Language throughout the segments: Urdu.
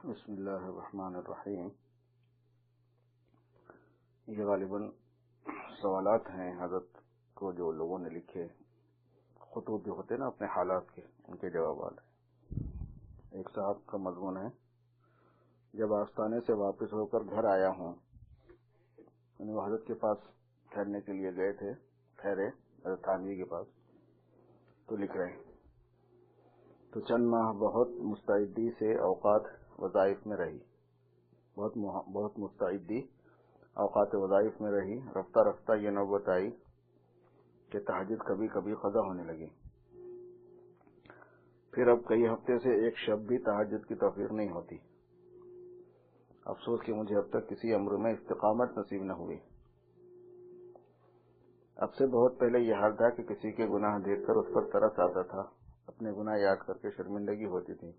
بسم اللہ الرحمن الرحیم۔ یہ غالباً سوالات ہیں حضرت کو جو لوگوں نے لکھے، خطوط جو ہوتے ہیں نا اپنے حالات کے، ان کے جوابات ہیں۔ ایک صاحب کا مضمون ہے، جب آستانے سے واپس ہو کر گھر آیا ہوں، وہ حضرت کے پاس ٹھہرنے کے لیے گئے تھے، ٹھہرے حضرت تھانوی کے پاس، تو لکھ رہے ہیں تو چند ماہ بہت مستعدی سے اوقات وظائف میں رہی، بہت مستعدی اوقات وظائف میں رہی۔ رفتہ رفتہ یہ نوبت آئی کہ تہجد کبھی کبھی قضا ہونے لگی۔ پھر اب کئی ہفتے سے ایک شب بھی تہجد کی توفیق نہیں ہوتی۔ افسوس کہ مجھے اب تک کسی امر میں استقامت نصیب نہ ہوئی۔ اب سے بہت پہلے یہ حال تھا کہ کسی کے گناہ دیکھ کر اس پر ترس آتا تھا، اپنے گناہ یاد کر کے شرمندگی ہوتی تھی۔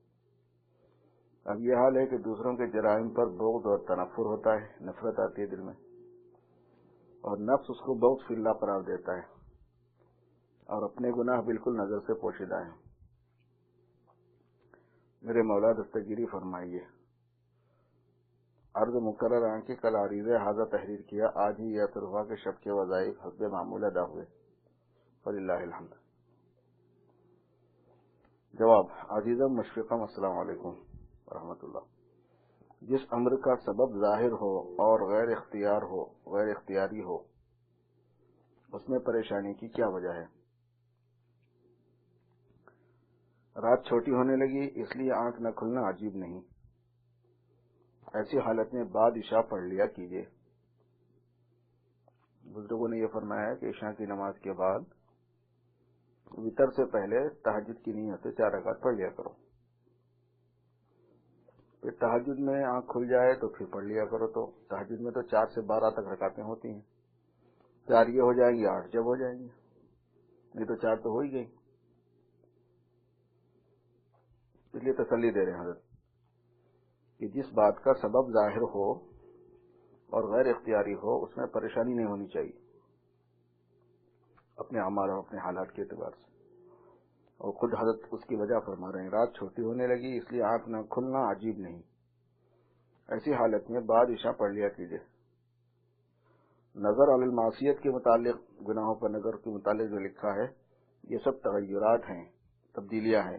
اب یہ حال ہے کہ دوسروں کے جرائم پر بغض اور تنفر ہوتا ہے، نفرت آتی ہے دل میں، اور نفس اس کو بغض فی اللہ قرار دیتا ہے، اور اپنے گناہ بالکل نظر سے پوشیدہ ہیں۔ میرے مولا دستگیری فرمائیے۔ عرض مقرر ہے کہ کل عریضہ حاضر تحریر کیا، آج ہی یہ اثر ہوا کہ شب کے وظائف حسب معمول ادا ہوئے، وللہ الحمد۔ جواب: عزیزم مشفقم، السلام علیکم ورحمۃ اللہ۔ جس امر کا سبب ظاہر ہو اور غیر اختیاری ہو، اس میں پریشانی کی کیا وجہ ہے؟ رات چھوٹی ہونے لگی اس لیے آنکھ نہ کھلنا عجیب نہیں۔ ایسی حالت میں بعد عشاء پڑھ لیا کیجیے۔ بزرگوں نے یہ فرمایا ہے کہ عشاء کی نماز کے بعد وتر سے پہلے تہجد کی نیت سے 4 رکعت پڑھ لیا کرو، پھر تہجد میں آنکھ کھل جائے تو پھر پڑھ لیا کرو۔ تو تہجد میں تو 4 سے 12 تک رکعتیں ہوتی ہیں، 4 یہ ہو جائیں گی، 8 جب ہو جائیں گی، نہیں تو 4 تو ہو ہی گئی۔ اس لیے تسلی دے رہے ہیں حضرت کہ جس بات کا سبب ظاہر ہو اور غیر اختیاری ہو، اس میں پریشانی نہیں ہونی چاہیے اپنے اعمال اور اپنے حالات کے اعتبار سے۔ اور خود حضرت اس کی وجہ فرما رہے ہیں، رات چھوٹی ہونے لگی اس لیے آنکھ نہ کھلنا عجیب نہیں۔ ایسی حالت میں بعد عشاء پڑھ لیا کیجیے۔ نظر علی المعصیت کے متعلق، گناہوں پر نظر کے متعلق جو لکھا ہے، یہ سب تغیرات ہیں، تبدیلیاں ہیں،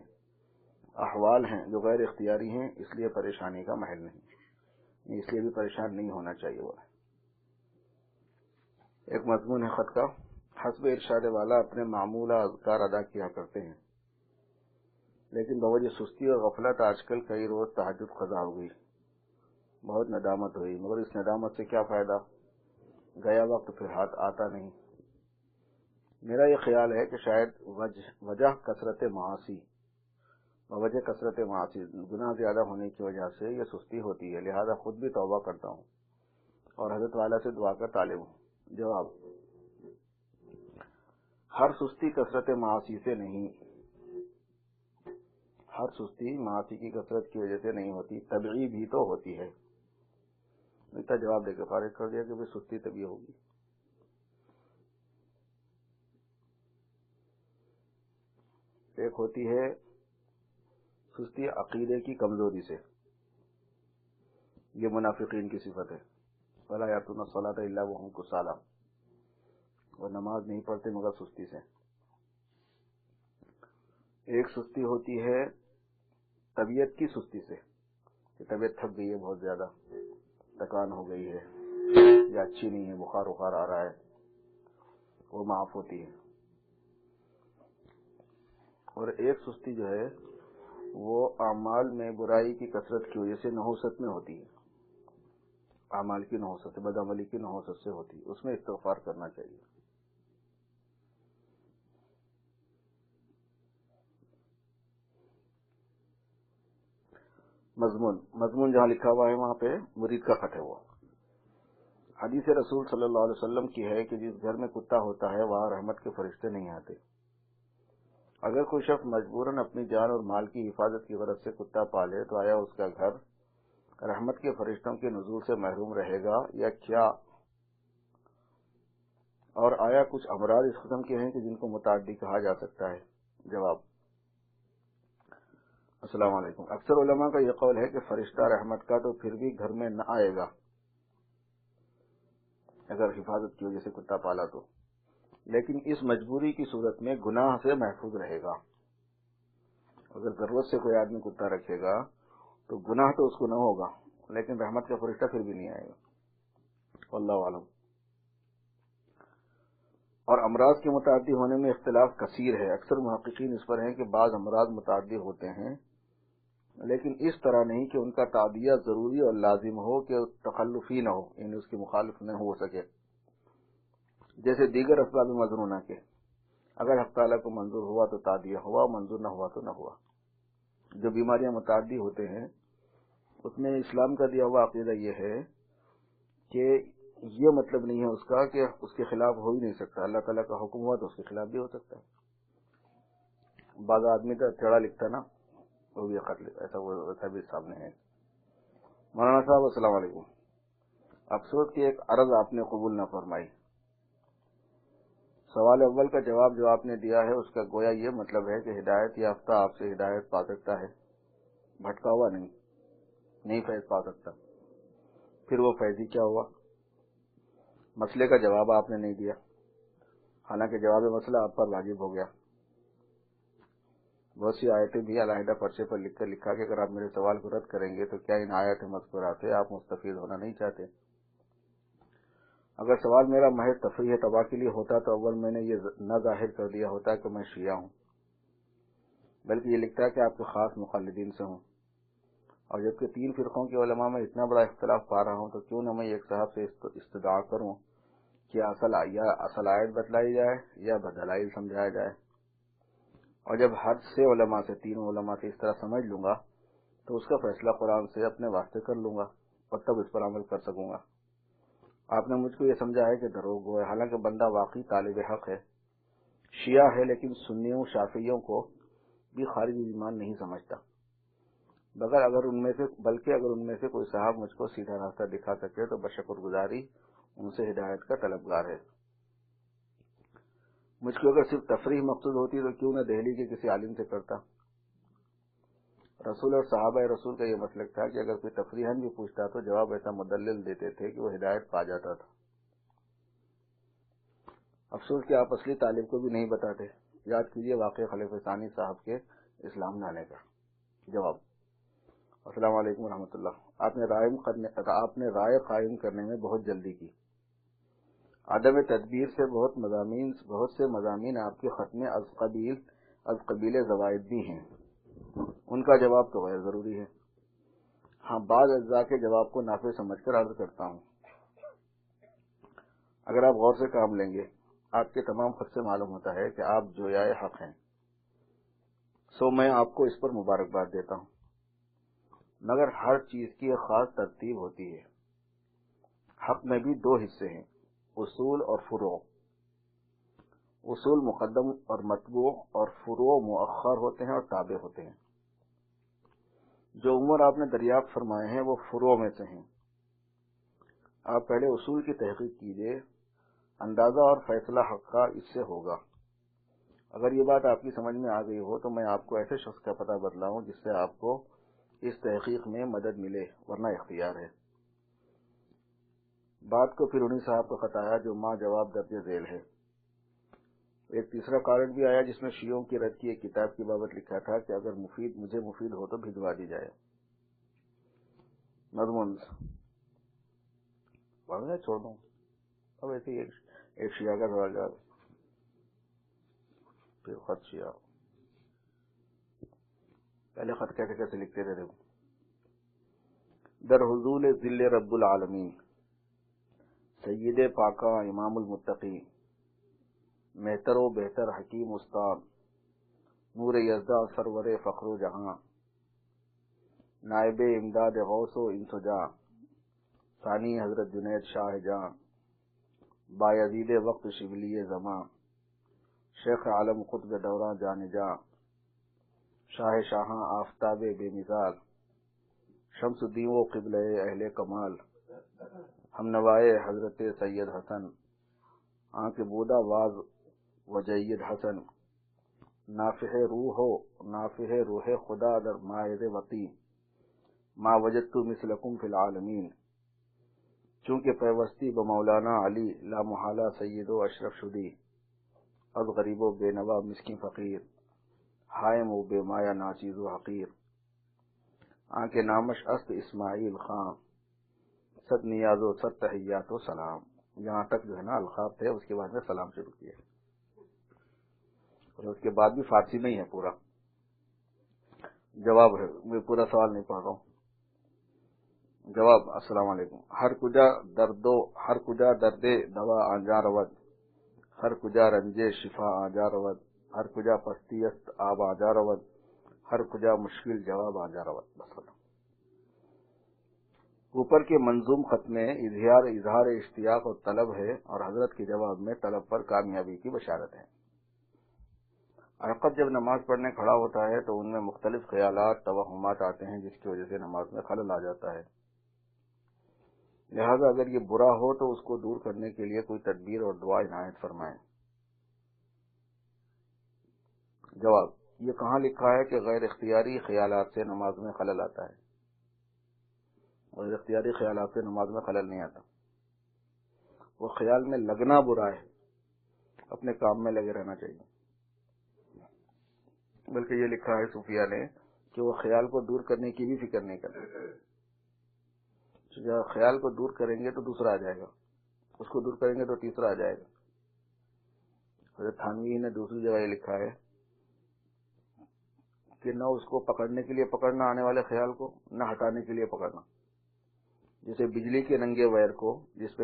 احوال ہیں جو غیر اختیاری ہیں، اس لیے پریشانی کا محل نہیں، اس لیے بھی پریشان نہیں ہونا چاہیے۔ وہ ایک مضمون ہے خط کا، حسب ارشاد والا اپنے معمولہ اذکار ادا کیا کرتے ہیں، لیکن بوجہ سستی اور غفلت آج کل کئی روز تہجد قضا ہو گئی، بہت ندامت ہوئی، مگر اس ندامت سے کیا فائدہ، گیا وقت پھر ہاتھ آتا نہیں۔ میرا یہ خیال ہے کہ شاید وجہ کثرت معاصی، گناہ زیادہ ہونے کی وجہ سے یہ سستی ہوتی ہے، لہذا خود بھی توبہ کرتا ہوں اور حضرت والا سے دعا کا طالب ہوں۔ جواب: ہر سستی کثرت معاصی سے نہیں، ہر سستی معاصی کی کثرت کی وجہ سے نہیں ہوتی، طبعی بھی تو ہوتی ہے۔ اتنا جواب دے کے فارغ کر دیا کہ سستی طبعی ہوگی۔ ایک ہوتی ہے سستی عقیدے کی کمزوری سے، یہ منافقین کی صفت ہے، وَلَا يَأْتُونَ الصَّلَاةَ إِلَّا وَهُمْ كُسَالَىٰ، وہ نماز نہیں پڑھتے مگر سستی سے۔ ایک سستی ہوتی ہے طبیعت کی سستی سے، کہ طبیعت تھک گئی ہے، بہت زیادہ تکان ہو گئی ہے، یا اچھی نہیں ہے، بخار آ رہا ہے، وہ معاف ہوتی ہے۔ اور ایک سستی جو ہے وہ اعمال میں برائی کی کثرت کی وجہ سے نحوست میں ہوتی ہے، اعمال کی نحوست، بدعملی کی نحوست سے ہوتی ہے، اس میں استغفار کرنا چاہیے۔ مضمون جہاں لکھا ہوا ہے وہاں پہ مرید کا خط ہے۔ وہ حدیث رسول صلی اللہ علیہ وسلم کی ہے کہ جس گھر میں کتا ہوتا ہے وہاں رحمت کے فرشتے نہیں آتے۔ اگر کوئی شخص مجبوراً اپنی جان اور مال کی حفاظت کی غرض سے کتا پالے تو آیا اس کا گھر رحمت کے فرشتوں کے نزول سے محروم رہے گا یا کیا؟ اور آیا کچھ امراض اس قسم کے ہیں کہ جن کو متعدی کہا جا سکتا ہے؟ جواب: السلام علیکم. اکثر علماء کا یہ قول ہے کہ فرشتہ رحمت کا تو پھر بھی گھر میں نہ آئے گا اگر حفاظت کی وجہ سے کتا پالا تو، لیکن اس مجبوری کی صورت میں گناہ سے محفوظ رہے گا. اگر ضرورت سے کوئی آدمی کتا رکھے گا تو گناہ تو اس کو نہ ہوگا، لیکن رحمت کا فرشتہ پھر بھی نہیں آئے گا. واللہ عالم. اور امراض کے متعدی ہونے میں اختلاف کثیر ہے. اکثر محققین اس پر ہیں کہ بعض امراض متعدی ہوتے ہیں، لیکن اس طرح نہیں کہ ان کا تعدیہ ضروری اور لازم ہو کہ تخلفی نہ ہو، یعنی اس کی مخالف نہ ہو سکے، جیسے دیگر اسباب مظنونہ کے. اگر حق تعالیٰ کو منظور ہوا تو تعدیہ ہوا، منظور نہ ہوا تو نہ ہوا. جو بیماریاں متعدی ہوتے ہیں اس میں اسلام کا دیا ہوا عقیدہ یہ ہے کہ یہ مطلب نہیں ہے اس کا کہ اس کے خلاف ہو ہی نہیں سکتا. اللہ تعالیٰ کا حکم ہوا تو اس کے خلاف بھی ہو سکتا ہے. بعض آدمی کا چڑھا لکھتا نا، وہ بھی خط ایسا ویسا بھی سامنے ہے. مولانا صاحب السلام علیکم. افسوس کی ایک عرض آپ نے قبول نہ فرمائی. سوال اول کا جواب جو آپ نے دیا ہے اس کا گویا یہ مطلب ہے کہ ہدایت یافتہ آپ سے ہدایت پا سکتا ہے، بھٹکا ہوا نہیں فیض پا سکتا. پھر وہ فیضی کیا ہوا؟ مسئلے کا جواب آپ نے نہیں دیا، حالانکہ جواب مسئلہ آپ پر واجب ہو گیا. بہت سی آیتیں بھی علیحدہ پرچے پر لکھ کر لکھا کہ اگر آپ میرے سوال کو رد کریں گے تو کیا ان آیات مذکورہ سے آپ مستفید ہونا نہیں چاہتے؟ اگر سوال میرا محض تفریح تباہ کے لیے ہوتا تو اول میں نے یہ نہ ظاہر کر دیا ہوتا کہ میں شیعہ ہوں، بلکہ یہ لکھتا کہ آپ کے خاص مقلدین سے ہوں. اور جبکہ 3 فرقوں کے علماء میں اتنا بڑا اختلاف پا رہا ہوں تو کیوں نہ میں ایک صاحب سے استدعا کروں کہ اصل آیت بتلائی جائے یا بدلائل سمجھایا جائے. اور جب حد سے علماء سے 3 علماء سے اس طرح سمجھ لوں گا تو اس کا فیصلہ قرآن سے اپنے واسطے کر لوں گا اور تب اس پر عمل کر سکوں گا. آپ نے مجھ کو یہ سمجھا ہے کہ دروغ ہے، حالانکہ بندہ واقعی طالب حق ہے، شیعہ ہے، لیکن سنیوں شافعیوں کو بھی خارج ایمان نہیں سمجھتا. بلکہ اگر ان میں سے کوئی صاحب مجھ کو سیدھا راستہ دکھا سکے تو بشکر گزاری ان سے ہدایت کا طلبگار ہے. مجھ کو اگر صرف تفریح مقصود ہوتی تو کیوں نہ دہلی کے کسی عالم سے کرتا. رسول اور صحابہ رسول کا یہ مسلک تھا کہ اگر کوئی تفریحاً بھی پوچھتا تو جواب ایسا مدلل دیتے تھے کہ وہ ہدایت پا جاتا تھا. افسوس کہ آپ اصلی طالب کو بھی نہیں بتاتے. یاد کیجیے واقعہ خلیفہ ثانی صاحب کے اسلام لانے کا. جواب: السلام علیکم ورحمۃ اللہ. آپ نے رائے قائم کرنے میں بہت جلدی کی. عدم تدبیر سے بہت سے مضامین آپ کے خط میں از قبیل زوائد بھی ہیں، ان کا جواب تو غیر ضروری ہے. ہاں، بعض اجزاء کے جواب کو نافع سمجھ کر عرض کرتا ہوں. اگر آپ غور سے کام لیں گے آپ کے تمام خط سے معلوم ہوتا ہے کہ آپ جویائے حق ہیں، سو میں آپ کو اس پر مبارکباد دیتا ہوں. مگر ہر چیز کی ایک خاص ترتیب ہوتی ہے. حق میں بھی 2 حصے ہیں، اصول اور فروع. اصول مقدم اور متبوع اور فروع مؤخر ہوتے ہیں اور تابع ہوتے ہیں. جو امور آپ نے دریافت فرمائے ہیں وہ فروع میں سے ہیں. آپ پہلے اصول کی تحقیق کیجئے، اندازہ اور فیصلہ حق کا اس سے ہوگا. اگر یہ بات آپ کی سمجھ میں آ گئی ہو تو میں آپ کو ایسے شخص کا پتہ بتلاؤں جس سے آپ کو اس تحقیق میں مدد ملے، ورنہ اختیار ہے. بات کو پھر انہی صاحب کو خط آیا جو ماں جواب درج ذیل ہے. ایک تیسرا کارڈ بھی آیا جس میں شیعوں کی رد کی ایک کتاب کی بابت لکھا تھا کہ اگر مجھے مفید ہو تو بھجوا دی جائے. مضمون پڑھنا چھوڑ دوں. اب ایسے ہی ایک شیعہ کا سوال جواب، پھر خط شیعہ. پہلے خط کیسے لکھتے تھے دیکھو. در حضور ذل رب العالمین، سید پاکا امام المتقی، مہتر و بہتر حکیم استاد، نور یزدہ سرور فخر و جہاں، نائب امداد غوث و انسجاں، ثانی حضرت جنید شاہ جاں، بایزید وقت شبلی زماں، شیخ عالم قطب دوراں جان جاں، شاہ شاہاں آفتاب بے مثال، شمس الدین و قبلہ اہل کمال، ہم نوائے حضرت سید حسن، آنکھ بودا واز و جید حسن، نافح روح خدا در مائد وطی ما وجدت مثلکم فی العالمین، چونکہ پیوستی بمولانا علی لا محالہ سید و اشرف شدی، از غریب و بے نوا مسکین فقیر، حائم و بے مایا ناچیز و حقیر، آنکہ نامش است اسماعیل خان، صد نیاز و صد تحیات و سلام۔ یہاں تک جو ہے نا القاب تھے، اس کے بعد میں سلام شروع کیا، اور اس کے بعد بھی فارسی نہیں ہے، پورا جواب ہے، میں پورا سوال نہیں پڑھ رہا ہوں۔ جواب: السلام علیکم۔ ہر کجا درد دوا آنجا رود، ہر کجا رنج شفا آنجا رود، ہر کجا پستی است آب آنجا رود، ہر کجا مشکل جواب آنجا رود۔ بس ختم۔ اوپر کے منظوم خط میں اظہار اشتیاق اور طلب ہے، اور حضرت کے جواب میں طلب پر کامیابی کی بشارت ہے۔ عرقت جب نماز پڑھنے کھڑا ہوتا ہے تو ان میں مختلف خیالات، توہمات آتے ہیں، جس کی وجہ سے نماز میں خلل آ جاتا ہے۔ لہذا اگر یہ برا ہو تو اس کو دور کرنے کے لیے کوئی تدبیر اور دعا عنایت فرمائیں۔ جواب: یہ کہاں لکھا ہے کہ غیر اختیاری خیالات سے نماز میں خلل آتا ہے؟ غیر اختیاری خیالات سے نماز میں خلل نہیں آتا، وہ خیال میں لگنا برا ہے، اپنے کام میں لگے رہنا چاہیے۔ بلکہ یہ لکھا ہے صوفیہ نے کہ وہ خیال کو دور کرنے کی بھی فکر نہیں کرتے، جب خیال کو دور کریں گے تو دوسرا آ جائے گا، اس کو دور کریں گے تو تیسرا آ جائے گا۔ حضرت تھانوی نے دوسری جگہ یہ لکھا ہے کہ نہ اس کو پکڑنے کے لیے پکڑنا آنے والے خیال کو، نہ ہٹانے کے لیے پکڑنا۔ جیسے بجلی کے ننگے وائر کو جس پہ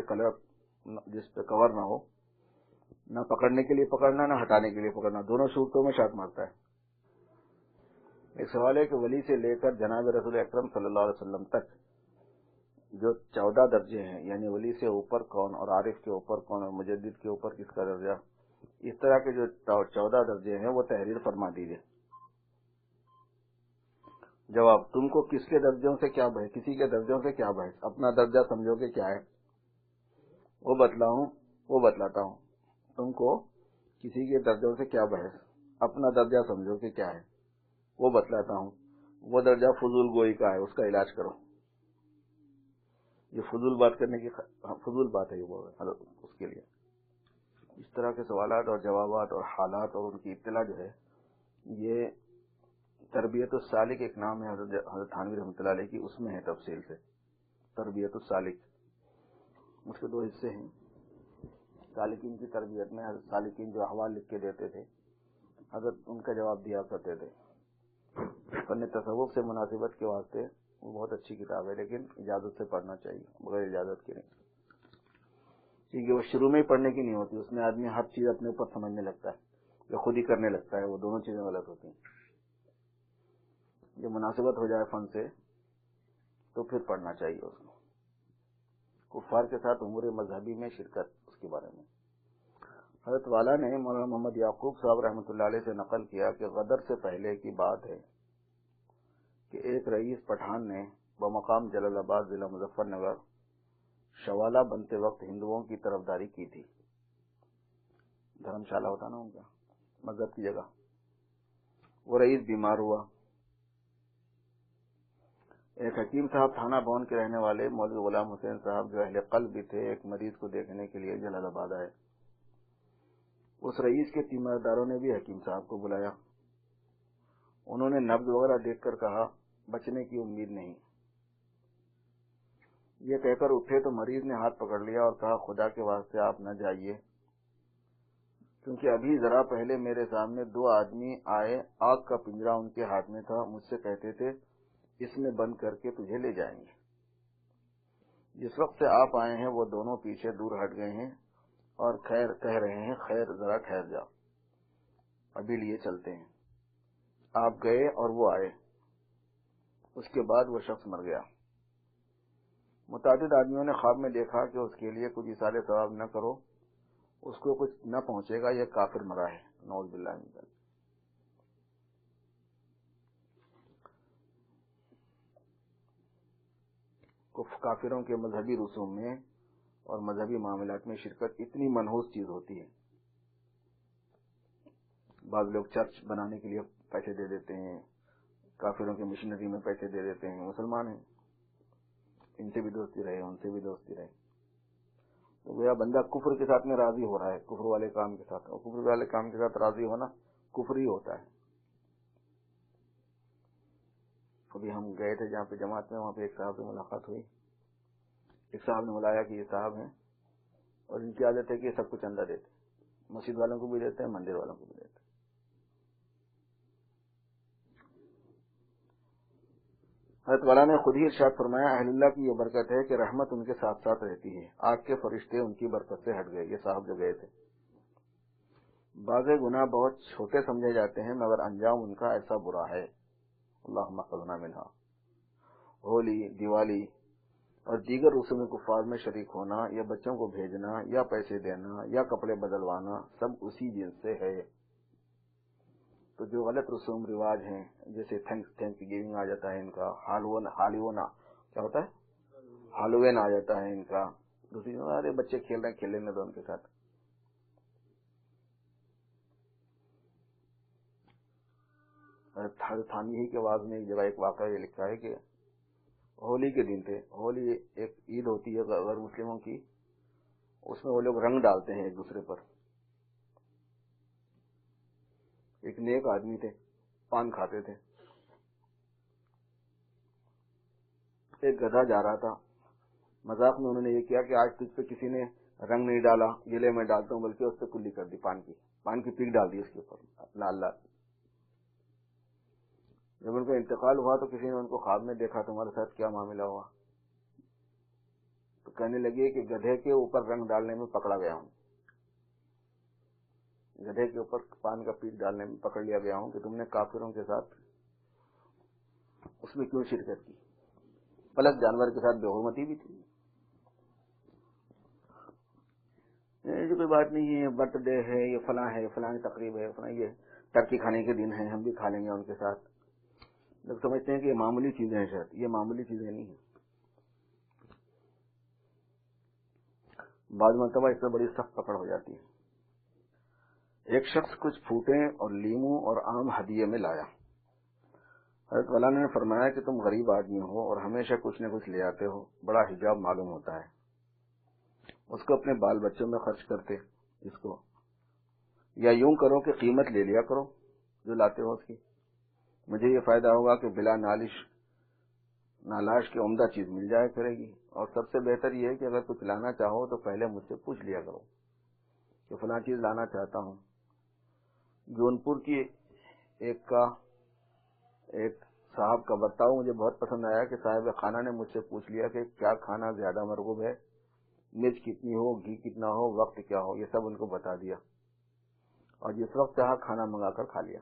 کور نہ ہو، نہ پکڑنے کے لیے پکڑنا، نہ ہٹانے کے لیے پکڑنا، دونوں صورتوں میں شاٹ مارتا ہے۔ ایک سوال ہے کہ ولی سے لے کر جناب رسول اکرم صلی اللہ علیہ وسلم تک جو 14 درجے ہیں، یعنی ولی سے اوپر کون، اور عارف کے اوپر کون، اور مجدد کے اوپر کس کا درجہ، اس طرح کے جو 14 درجے ہیں وہ تحریر فرما دیجیے۔ جواب: تم کو کسی کے درجوں سے کیا بحث، اپنا درجہ سمجھو کہ کیا ہے، وہ بتلاتا ہوں۔ تم کو کسی کے درجوں سے کیا بحث، اپنا درجہ سمجھو کہ کیا ہے، وہ بتلاتا ہوں۔ وہ درجہ فضول گوئی کا ہے، اس کا علاج کرو۔ یہ فضول بات کرنے کی فضول بات ہے، یہ بول رہے ہیں اس کے لیے۔ اس طرح کے سوالات اور جوابات اور حالات اور ان کی اطلاع جو ہے، یہ تربیت السالک ایک نام ہے حضرت تھانوی رحمۃ اللہ علیہ کی، اس میں ہے تفصیل سے تربیت السالک۔ اس کے 2 حصے ہیں۔ سالکین کی تربیت میں حضرت سالکین جو احوال لکھ کے دیتے تھے، حضرت ان کا جواب دیا کرتے تھے۔ فن تصوف سے مناسبت کے واسطے وہ بہت اچھی کتاب ہے، لیکن اجازت سے پڑھنا چاہیے، بغیر اجازت کے نہیں، کیونکہ وہ شروع میں ہی پڑھنے کی نہیں ہوتی، اس میں آدمی ہر چیز اپنے اوپر سمجھنے لگتا ہے یا خود ہی کرنے لگتا ہے، وہ دونوں چیزیں غلط ہوتی ہیں۔ یہ مناسبت ہو جائے فن سے تو پھر پڑھنا چاہیے اس کو۔ کفار کے ساتھ امور مذہبی میں شرکت، اس کے بارے میں حضرت والا نے مولانا محمد یعقوب صاحب رحمۃ اللہ علیہ سے نقل کیا کہ غدر سے پہلے کی بات ہے کہ ایک رئیس پٹھان نے بمقام جلال آباد ضلع مظفر نگر شوالہ بنتے وقت ہندوؤں کی طرفداری کی تھی۔ دھرم شالہ ہوتا نا ان کا، مذہب کی جگہ۔ وہ رئیس بیمار ہوا۔ ایک حکیم صاحب تھانہ بون کے رہنے والے مولوی غلام حسین صاحب جو اہل قلب بھی تھے، ایک مریض کو دیکھنے کے لیے جلال آباد آئے۔ اس رئیس کے تیمارداروں نے بھی حکیم صاحب کو بلایا۔ انہوں نے نبض وغیرہ دیکھ کر کہا بچنے کی امید نہیں۔ یہ کہہ کر اٹھے تو مریض نے ہاتھ پکڑ لیا اور کہا خدا کے واسطے آپ نہ جائیے، کیونکہ ابھی ذرا پہلے میرے سامنے 2 آدمی آئے، آگ کا پنجرا ان کے ہاتھ میں تھا، مجھ سے کہتے تھے اس میں بند کر کے تجھے لے جائیں گے۔ جس وقت سے آپ آئے ہیں وہ دونوں پیچھے دور ہٹ گئے ہیں اور خیر کہہ رہے ہیں، خیر ذرا ٹھہر جا، ابھی لیے چلتے ہیں۔ آپ گئے اور وہ آئے، اس کے بعد وہ شخص مر گیا۔ متعدد آدمیوں نے خواب میں دیکھا کہ اس کے لیے کچھ ایثار ثواب نہ کرو، اس کو کچھ نہ پہنچے گا، یہ کافر مرا ہے، نعوذ باللہ من ذلک۔ کافروں کے مذہبی رسوم میں اور مذہبی معاملات میں شرکت اتنی منحوس چیز ہوتی ہے، بعض لوگ چرچ بنانے کے لیے پیسے دے دیتے ہیں، کافروں کی مشنری میں پیسے دے دیتے ہیں، مسلمان ہیں، ان سے بھی دوستی رہے، ان سے بھی دوستی رہے. تو گویا بندہ کفر کے ساتھ میں راضی ہو رہا ہے، کفر والے کام کے ساتھ، اور کفر والے کام کے ساتھ راضی ہونا کفر ہی ہوتا ہے. ابھی ہم گئے تھے جہاں پہ جماعت میں، وہاں پہ ایک صاحب سے ملاقات ہوئی. ایک صاحب نے بلایا کہ یہ صاحب ہیں اور ان کی عادت ہے کہ یہ سب کچھ چندہ دیتے، مسجد والوں کو بھی دیتے ہیں، مندر والوں کو بھی دیتے ہیں. حضرت والا نے خود ہی ارشاد فرمایا اہل اللہ کی یہ برکت ہے کہ رحمت ان کے ساتھ ساتھ رہتی ہے، آگ کے فرشتے ان کی برکت سے ہٹ گئے. یہ صاحب جو گئے تھے، بعض گناہ بہت چھوٹے سمجھے جاتے ہیں مگر انجام ان کا ایسا برا ہے. اللہم احفظنا منہا. ہولی، دیوالی اور دیگر رسوم کفار میں شریک ہونا، یا بچوں کو بھیجنا، یا پیسے دینا، یا کپڑے بدلوانا، سب اسی جنس سے ہے. تو جو غلط رسوم رواج ہیں، جیسے تھینکس گیونگ آ جاتا ہے ان کا، ہالونا کیا ہوتا ہے، ہالوین آ جاتا ہے ان کا. دوسری ارے بچے کھیل رہے ہیں، کھیلنے میں دو ان کے ساتھ. تھانوی ہی کے آواز میں ایک جگہ ایک واقعہ یہ لکھا ہے کہ ہولی کے دن تھے. ہولی ایک عید ہوتی ہے غیر مسلموں کی، اس میں وہ لوگ رنگ ڈالتے ہیں ایک دوسرے پر. ایک نیک آدمی تھے، پان کھاتے تھے. ایک گدھا جا رہا تھا، مذاق میں انہوں نے یہ کیا کہ آج تجھ پہ کسی نے رنگ نہیں ڈالا، یہ لے میں ڈالتا ہوں، بلکہ اس پہ کلی کر دی، پان کی پیک ڈال دی اس کے اوپر اپنا اللہ. جب ان کا انتقال ہوا تو کسی نے ان کو خواب میں دیکھا، تمہارے ساتھ کیا معاملہ ہوا؟ تو کہنے لگے کہ گدھے کے اوپر رنگ ڈالنے میں پکڑا گیا ہوں، گدھے کے اوپر پان کا پیک ڈالنے میں پکڑ لیا گیا ہوں کہ تم نے کافروں کے ساتھ اس میں کیوں شرکت کی، پلس جانور کے ساتھ بے حرمتی بھی تھی. ایسی کوئی بات نہیں ہے، برتھ ڈے ہے، یہ فلاں ہے، فلاں تقریب ہے، فلاں یہ ٹرکی کھانے کے دن ہے، ہم بھی کھا لیں گے ان کے ساتھ. لوگ سمجھتے ہیں کہ یہ معمولی چیزیں ہیں، شاید یہ معمولی چیزیں نہیں ہیں. بعض مرتبہ اس سے بڑی سخت پکڑ ہو جاتی ہے. ایک شخص کچھ پھوٹے اور لیموں اور آم ہدیے میں لایا. حضرت مولانا نے فرمایا کہ تم غریب آدمی ہو اور ہمیشہ کچھ نہ کچھ لے آتے ہو، بڑا حجاب معلوم ہوتا ہے. اس کو اپنے بال بچوں میں خرچ کرتے اس کو، یا یوں کرو کہ قیمت لے لیا کرو جو لاتے ہو اس کی، مجھے یہ فائدہ ہوگا کہ بلا نالاش کی عمدہ چیز مل جائے کرے گی. اور سب سے بہتر یہ ہے کہ اگر کچھ لانا چاہو تو پہلے مجھ سے پوچھ لیا کرو کہ فلاں چیز لانا چاہتا ہوں. جونپور کی ایک صاحب کا برتاؤ مجھے بہت پسند آیا کہ صاحب خانہ نے مجھ سے پوچھ لیا کہ کیا کھانا زیادہ مرغوب ہے، مرچ کتنی ہو، گھی کتنا ہو، وقت کیا ہو، یہ سب ان کو بتا دیا اور جس وقت چاہا کھانا منگا کر کھا لیا.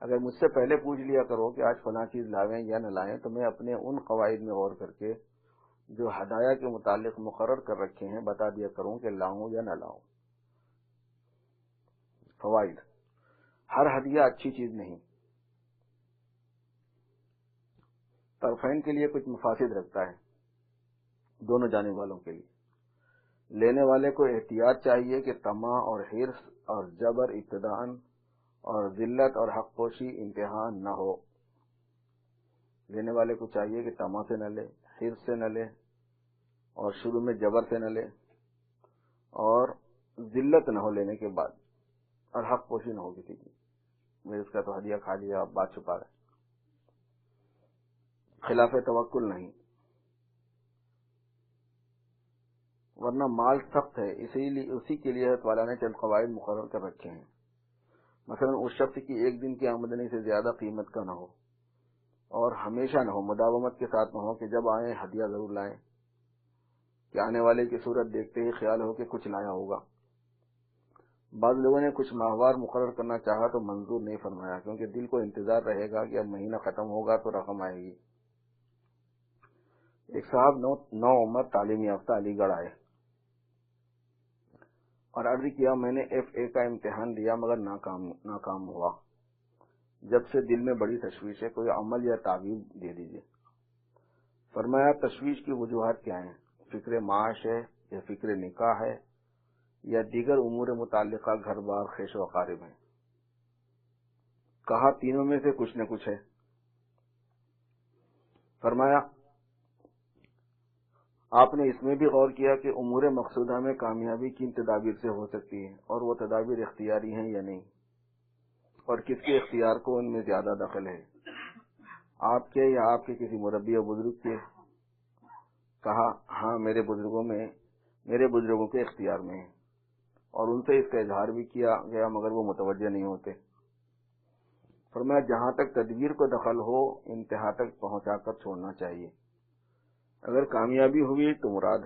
اگر مجھ سے پہلے پوچھ لیا کرو کہ آج فلاں چیز لاویں یا نہ لائیں تو میں اپنے ان قواعد میں غور کر کے جو ہدایہ کے متعلق مقرر کر رکھے ہیں بتا دیا کروں کہ لاؤں یا نہ لاؤں. فوائد: ہر ہدیہ اچھی چیز نہیں، طرفین کے لیے کچھ مفاسد رکھتا ہے، دونوں جانب والوں کے لیے. لینے والے کو احتیاط چاہیے کہ طمع اور حرص اور جبر ابتداءً اور ذلت اور حق پوشی امتحان نہ ہو. لینے والے کو چاہیے کہ طمع سے نہ لے، حرص سے نہ لے، اور شروع میں جبر سے نہ لے، اور ذلت نہ ہو لینے کے بعد، اور حق پوشی نہ ہو کسی کی، میں اس کا تو ہدیہ کھا لیا اب بات چھپا رہے. خلاف توکل نہیں، ورنہ مال سخت ہے، اسی کے لیے حضرت والا نے چند قواعد مقرر کر رکھے ہیں. مثلا اس شخص کی ایک دن کی آمدنی سے زیادہ قیمت کا نہ ہو، اور ہمیشہ نہ ہو، مداومت کے ساتھ نہ ہو کہ جب آئیں ہدیہ ضرور لائیں، کہ آنے والے کی صورت دیکھتے ہی خیال ہو کہ کچھ لایا ہوگا. بعض لوگوں نے کچھ ماہوار مقرر کرنا چاہا تو منظور نہیں فرمایا، کیونکہ دل کو انتظار رہے گا کہ اب مہینہ ختم ہوگا تو رقم آئے گی. ایک صاحب نو عمر تعلیم یافتہ علی گڑھ آئے اور عرض کیا میں نے FA کا امتحان دیا مگر ناکام ہوا. جب سے دل میں بڑی تشویش ہے، کوئی عمل یا تعویذ دے دیجیے. فرمایا تشویش کی وجوہات کیا ہیں؟ فکر معاش ہے، یا فکر نکاح ہے، یا دیگر امور متعلقہ گھر بار خیش و اقارب ہیں؟ کہا تینوں میں سے کچھ نہ کچھ ہے۔ فرمایا آپ نے اس میں بھی غور کیا کہ امور مقصودہ میں کامیابی کن تدابیر سے ہو سکتی ہے اور وہ تدابیر اختیاری ہیں یا نہیں، اور کس کے اختیار کو ان میں زیادہ دخل ہے، آپ کے یا آپ کے کسی مربی و بزرگ کے؟ کہا ہاں میرے بزرگوں کے اختیار میں ہے، اور ان سے اس کا اظہار بھی کیا گیا مگر وہ متوجہ نہیں ہوتے۔ فرمایا جہاں تک تدبیر کو دخل ہو انتہا تک پہنچا کر چھوڑنا چاہیے، اگر کامیابی ہوئی تو مراد،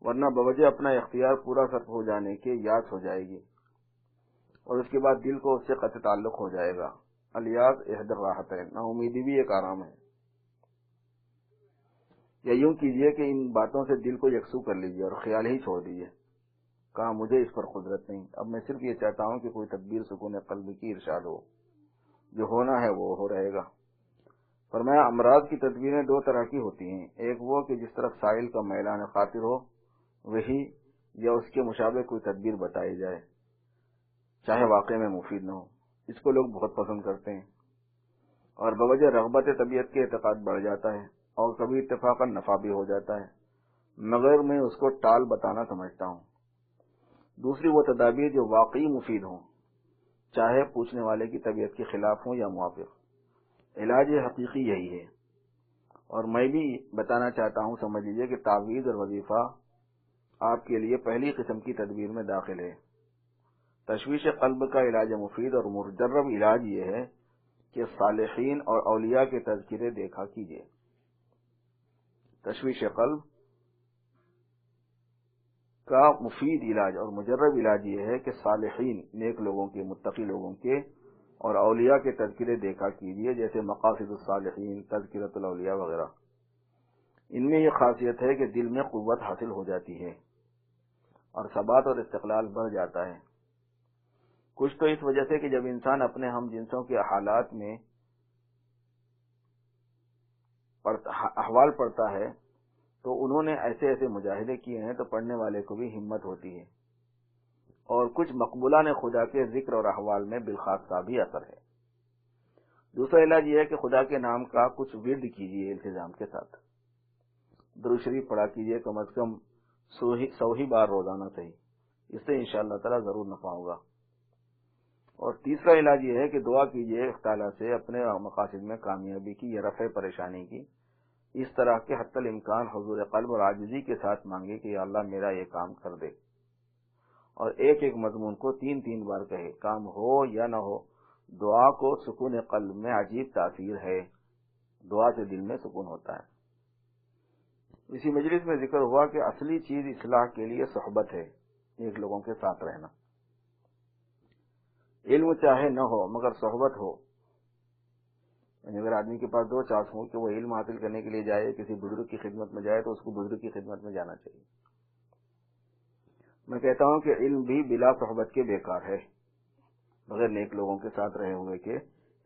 ورنہ بوجہ اپنا اختیار پورا صرف ہو جانے کے یاس ہو جائے گی، اور اس کے بعد دل کو اس سے قطع تعلق ہو جائے گا۔ الیاس احد الراحتین، نا امیدی بھی ایک آرام ہے۔ یا یوں کیجئے کہ ان باتوں سے دل کو یکسو کر لیجئے اور خیال ہی چھوڑ دیجئے۔ کہا مجھے اس پر قدرت نہیں، اب میں صرف یہ چاہتا ہوں کہ کوئی تدبیر سکون قلب کی ارشاد ہو، جو ہونا ہے وہ ہو رہے گا۔ فرمایا امراض کی تدبیریں دو طرح کی ہوتی ہیں، ایک وہ کہ جس طرف سائل کا میلان خاطر ہو وہی، یا اس کے مشابہ کوئی تدبیر بتائی جائے چاہے واقع میں مفید نہ ہو، اس کو لوگ بہت پسند کرتے ہیں، اور بوجہ رغبت طبیعت کے اعتقاد بڑھ جاتا ہے، اور کبھی اتفاقاً نفع بھی ہو جاتا ہے، مگر میں اس کو ٹال بتانا سمجھتا ہوں۔ دوسری وہ تدابیر جو واقعی مفید ہوں، چاہے پوچھنے والے کی طبیعت کے خلاف ہوں یا موافق۔ علاج حقیقی یہی ہے، اور میں بھی بتانا چاہتا ہوں، سمجھ لیجیے کہ تعویذ اور وظیفہ آپ کے لیے پہلی قسم کی تدبیر میں داخل ہے۔ تشویش قلب کا علاج مفید اور مجرب علاج یہ ہے کہ صالحین اور اولیاء کے تذکرے دیکھا کیجیے۔ تشویش قلب کا مفید علاج اور مجرب علاج یہ ہے کہ صالحین، نیک لوگوں کے، متقی لوگوں کے اور اولیاء کے تذکرے دیکھا کیجیے، جیسے مقاصد الصالحین، تذکرۃ الاولیاء وغیرہ۔ ان میں یہ خاصیت ہے کہ دل میں قوت حاصل ہو جاتی ہے اور ثبات اور استقلال بڑھ جاتا ہے۔ کچھ تو اس وجہ سے کہ جب انسان اپنے ہم جنسوں کے حالات میں احوال پڑھتا ہے تو انہوں نے ایسے ایسے مجاہدے کیے ہیں تو پڑھنے والے کو بھی ہمت ہوتی ہے، اور کچھ مقبولان خدا کے ذکر اور احوال میں بالخاصہ بھی اثر ہے۔ دوسرا علاج یہ ہے کہ خدا کے نام کا کچھ ورد کیجیے التزام کے ساتھ، درود شریف پڑھا کیجیے، کم از کم 100 بار روزانہ صحیح، اس سے انشاءاللہ تعالی ضرور نفع ہوگا۔ اور تیسرا علاج یہ ہے کہ دعا کیجیے تعالیٰ سے اپنے مقاصد میں کامیابی کی یا رفع پریشانی کی، اس طرح کے حتی الامکان حضور قلب اور عاجزی کے ساتھ مانگے کہ یا اللہ میرا یہ کام کر دے، اور ایک ایک مضمون کو 3 بار کہے، کام ہو یا نہ ہو۔ دعا کو سکون قلب میں عجیب تاثیر ہے، دعا سے دل میں سکون ہوتا ہے۔ اسی مجلس میں ذکر ہوا کہ اصلی چیز اصلاح کے لیے صحبت ہے، ایک لوگوں کے ساتھ رہنا۔ علم چاہے نہ ہو مگر صحبت ہو، یعنی اگر آدمی کے پاس 2 چانس ہوں کہ وہ علم حاصل کرنے کے لیے جائے، کسی بزرگ کی خدمت میں جائے، تو اس کو بزرگ کی خدمت میں جانا چاہیے۔ میں کہتا ہوں کہ علم بھی بلا صحبت کے بیکار ہے، بغیر نیک لوگوں کے ساتھ رہے ہوئے کے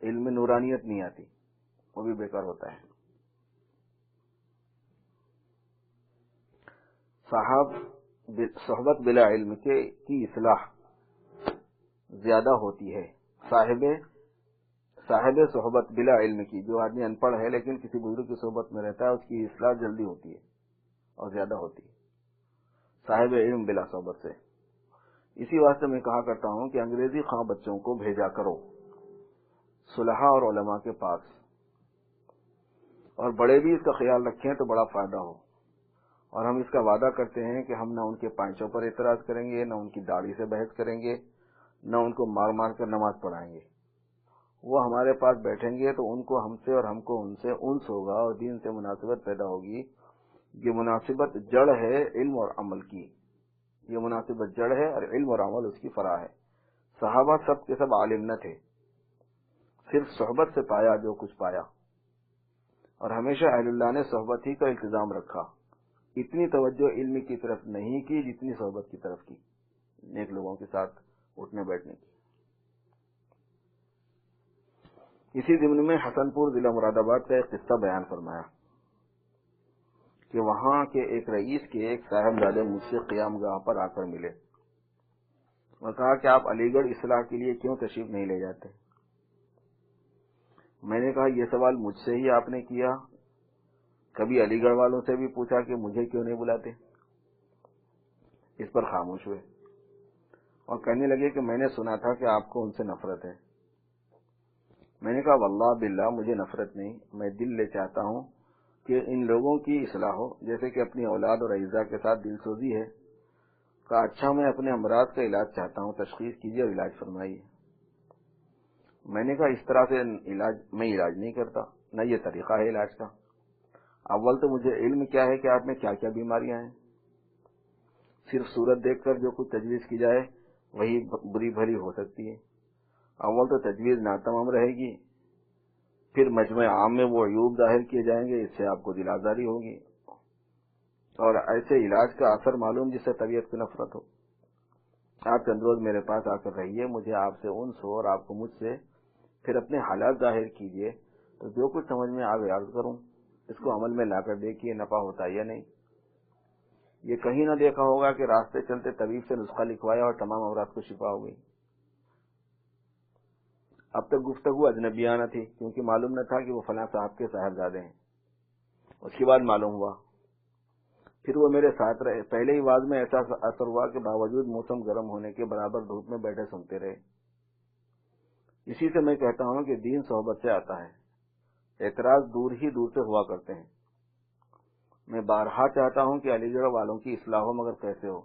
علم میں نورانیت نہیں آتی، وہ بھی بیکار ہوتا ہے۔ صحبت بلا علم کی اصلاح زیادہ ہوتی ہے، صاحب صحبت بلا علم کی، جو آدمی ان پڑھ ہے لیکن کسی بزرگ کی صحبت میں رہتا ہے، اس کی اصلاح جلدی ہوتی ہے اور زیادہ ہوتی ہے صاحب علم بلا صحبت سے۔ اسی واسطے میں کہا کرتا ہوں کہ انگریزی خواہ بچوں کو بھیجا کرو صلحاء اور علماء کے پاس، اور بڑے بھی اس کا خیال رکھیں تو بڑا فائدہ ہو۔ اور ہم اس کا وعدہ کرتے ہیں کہ ہم نہ ان کے پانچوں پر اعتراض کریں گے، نہ ان کی داڑھی سے بحث کریں گے، نہ ان کو مار مار کر نماز پڑھائیں گے۔ وہ ہمارے پاس بیٹھیں گے تو ان کو ہم سے اور ہم کو ان سے انس ہوگا، اور دین سے مناسبت پیدا ہوگی۔ یہ مناسبت جڑ ہے علم اور عمل کی، یہ مناسبت جڑ ہے اور علم اور عمل اس کی فرع ہے۔ صحابہ سب کے سب عالم نہ تھے، صرف صحبت سے پایا جو کچھ پایا، اور ہمیشہ اہل اللہ نے صحبت ہی کا التزام رکھا، اتنی توجہ علم کی طرف نہیں کی جتنی صحبت کی طرف کی، نیک لوگوں کے ساتھ اٹھنے بیٹھنے کی۔ اسی ضمن میں حسن پور ضلع مراد آباد کا ایک قصہ بیان فرمایا کہ وہاں کے ایک رئیس کے ایک صاحبزادے مجھ سے قیام گاہ پر آ کر ملے اور کہا کہ آپ علی گڑھ اصلاح کے لیے کیوں تشریف نہیں لے جاتے؟ میں نے کہا یہ سوال مجھ سے ہی آپ نے کیا، کبھی علی گڑھ والوں سے بھی پوچھا کہ مجھے کیوں نہیں بلاتے؟ اس پر خاموش ہوئے اور کہنے لگے کہ میں نے سنا تھا کہ آپ کو ان سے نفرت ہے۔ میں نے کہا واللہ باللہ مجھے نفرت نہیں، میں دل لے چاہتا ہوں کہ ان لوگوں کی اصلاح ہو، جیسے کہ اپنی اولاد اور اعزاء کے ساتھ دل سوزی ہے۔ کہا اچھا میں اپنے امراض کا علاج چاہتا ہوں، تشخیص کیجیے اور علاج فرمائیے۔ میں نے کہا اس طرح سے میں علاج نہیں کرتا، نہ یہ طریقہ ہے علاج کا۔ اول تو مجھے علم کیا ہے کہ آپ میں کیا کیا بیماریاں ہیں، صرف صورت دیکھ کر جو کچھ تجویز کی جائے وہی بری بھلی ہو سکتی ہے۔ اول تو تجویز ناتمام رہے گی، پھر مجمع عام میں وہ عیوب ظاہر کیے جائیں گے، اس سے آپ کو دل آزاری ہوگی، اور ایسے علاج کا اثر معلوم جس سے طبیعت کی نفرت ہو۔ آپ چند روز میرے پاس آ کر رہیے، مجھے آپ سے انس ہو اور آپ کو مجھ سے، پھر اپنے حالات ظاہر کیجیے، تو جو کچھ سمجھ میں آگے عرض کروں، اس کو عمل میں لا کر دیکھیے نفع ہوتا ہے یا نہیں۔ یہ کہیں نہ دیکھا ہوگا کہ راستے چلتے طبیب سے نسخہ لکھوایا اور تمام امراض کو شفا ہو گئی۔ اب تک گفتگو اجنبیانہ تھی، کیونکہ معلوم نہ تھا کہ وہ فلاں صاحب کے صاحبزادے ہیں۔ اس کے بعد معلوم ہوا، پھر وہ میرے ساتھ رہے۔ پہلے ہی واز میں ایسا اثر ہوا کہ باوجود موسم گرم ہونے کے برابر دھوپ میں بیٹھے سنتے رہے۔ اسی سے میں کہتا ہوں کہ دین صحبت سے آتا ہے، اعتراض دور ہی دور سے ہوا کرتے ہیں۔ میں بارہا چاہتا ہوں کہ علی گڑھ والوں کی اصلاح ہو، مگر کیسے ہو؟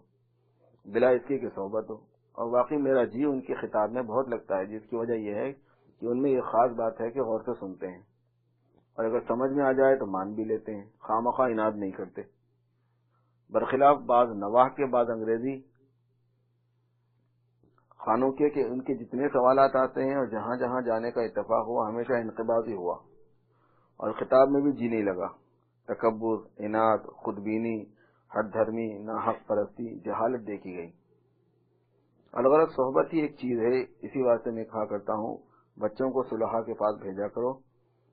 بلا اس کی کہ صحبت ہو، اور واقعی میرا جی ان کے خطاب میں بہت لگتا ہے، جس کی وجہ یہ ہے کہ ان میں یہ خاص بات ہے کہ غور سے سنتے ہیں، اور اگر سمجھ میں آ جائے تو مان بھی لیتے ہیں، خواہ مخواہ عناد نہیں کرتے۔ برخلاف بعض نواح کے بعض انگریزی خانوں کے کہ ان کے جتنے سوالات آتے ہیں اور جہاں جہاں جانے کا اتفاق ہوا ہمیشہ انقباض ہی ہوا، اور خطاب میں بھی جی نہیں لگا۔ تکبر، عناد، خود بینی، حد دھرمی، ناحق پرستی، جہالت دیکھی گئی۔ الغرض صحبت ہی ایک چیز ہے، اسی واسطے میں کہا کرتا ہوں بچوں کو صلحاء کے پاس بھیجا کرو،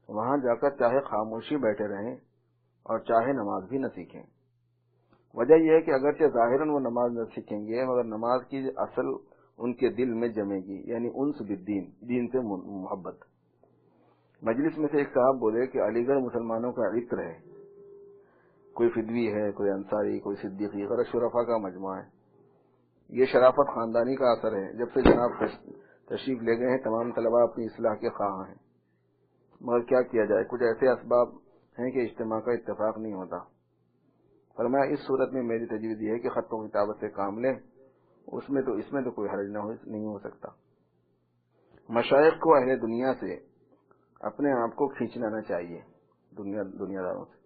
وہاں جا کر چاہے خاموشی بیٹھے رہیں اور چاہے نماز بھی نہ سیکھیں۔ وجہ یہ ہے کہ اگرچہ ظاہراً وہ نماز نہ سیکھیں گے، مگر نماز کی اصل ان کے دل میں جمے گی، یعنی انس بالدین، دین سے محبت۔ مجلس میں سے ایک صاحب بولے کہ علی گڑھ مسلمانوں کا عطر ہے، کوئی فدوی ہے، کوئی انصاری، کوئی صدیقی، غرض شرفا کا مجموعہ ہے۔ یہ شرافت خاندانی کا اثر ہے، جب سے جناب تشریف لے گئے ہیں تمام طلباء اپنی اصلاح کے خواہاں ہیں، مگر کیا کیا جائے، کچھ ایسے اسباب ہیں کہ اجتماع کا اتفاق نہیں ہوتا۔ فرمایا اس صورت میں میری تجویز یہ ہے کہ خط و کتابت سے کام لیں، اس میں تو کوئی حرج نہیں ہو سکتا۔ مشائخ کو اہل دنیا سے اپنے آپ کو کھینچنا نہ چاہیے، دنیا داروں سے،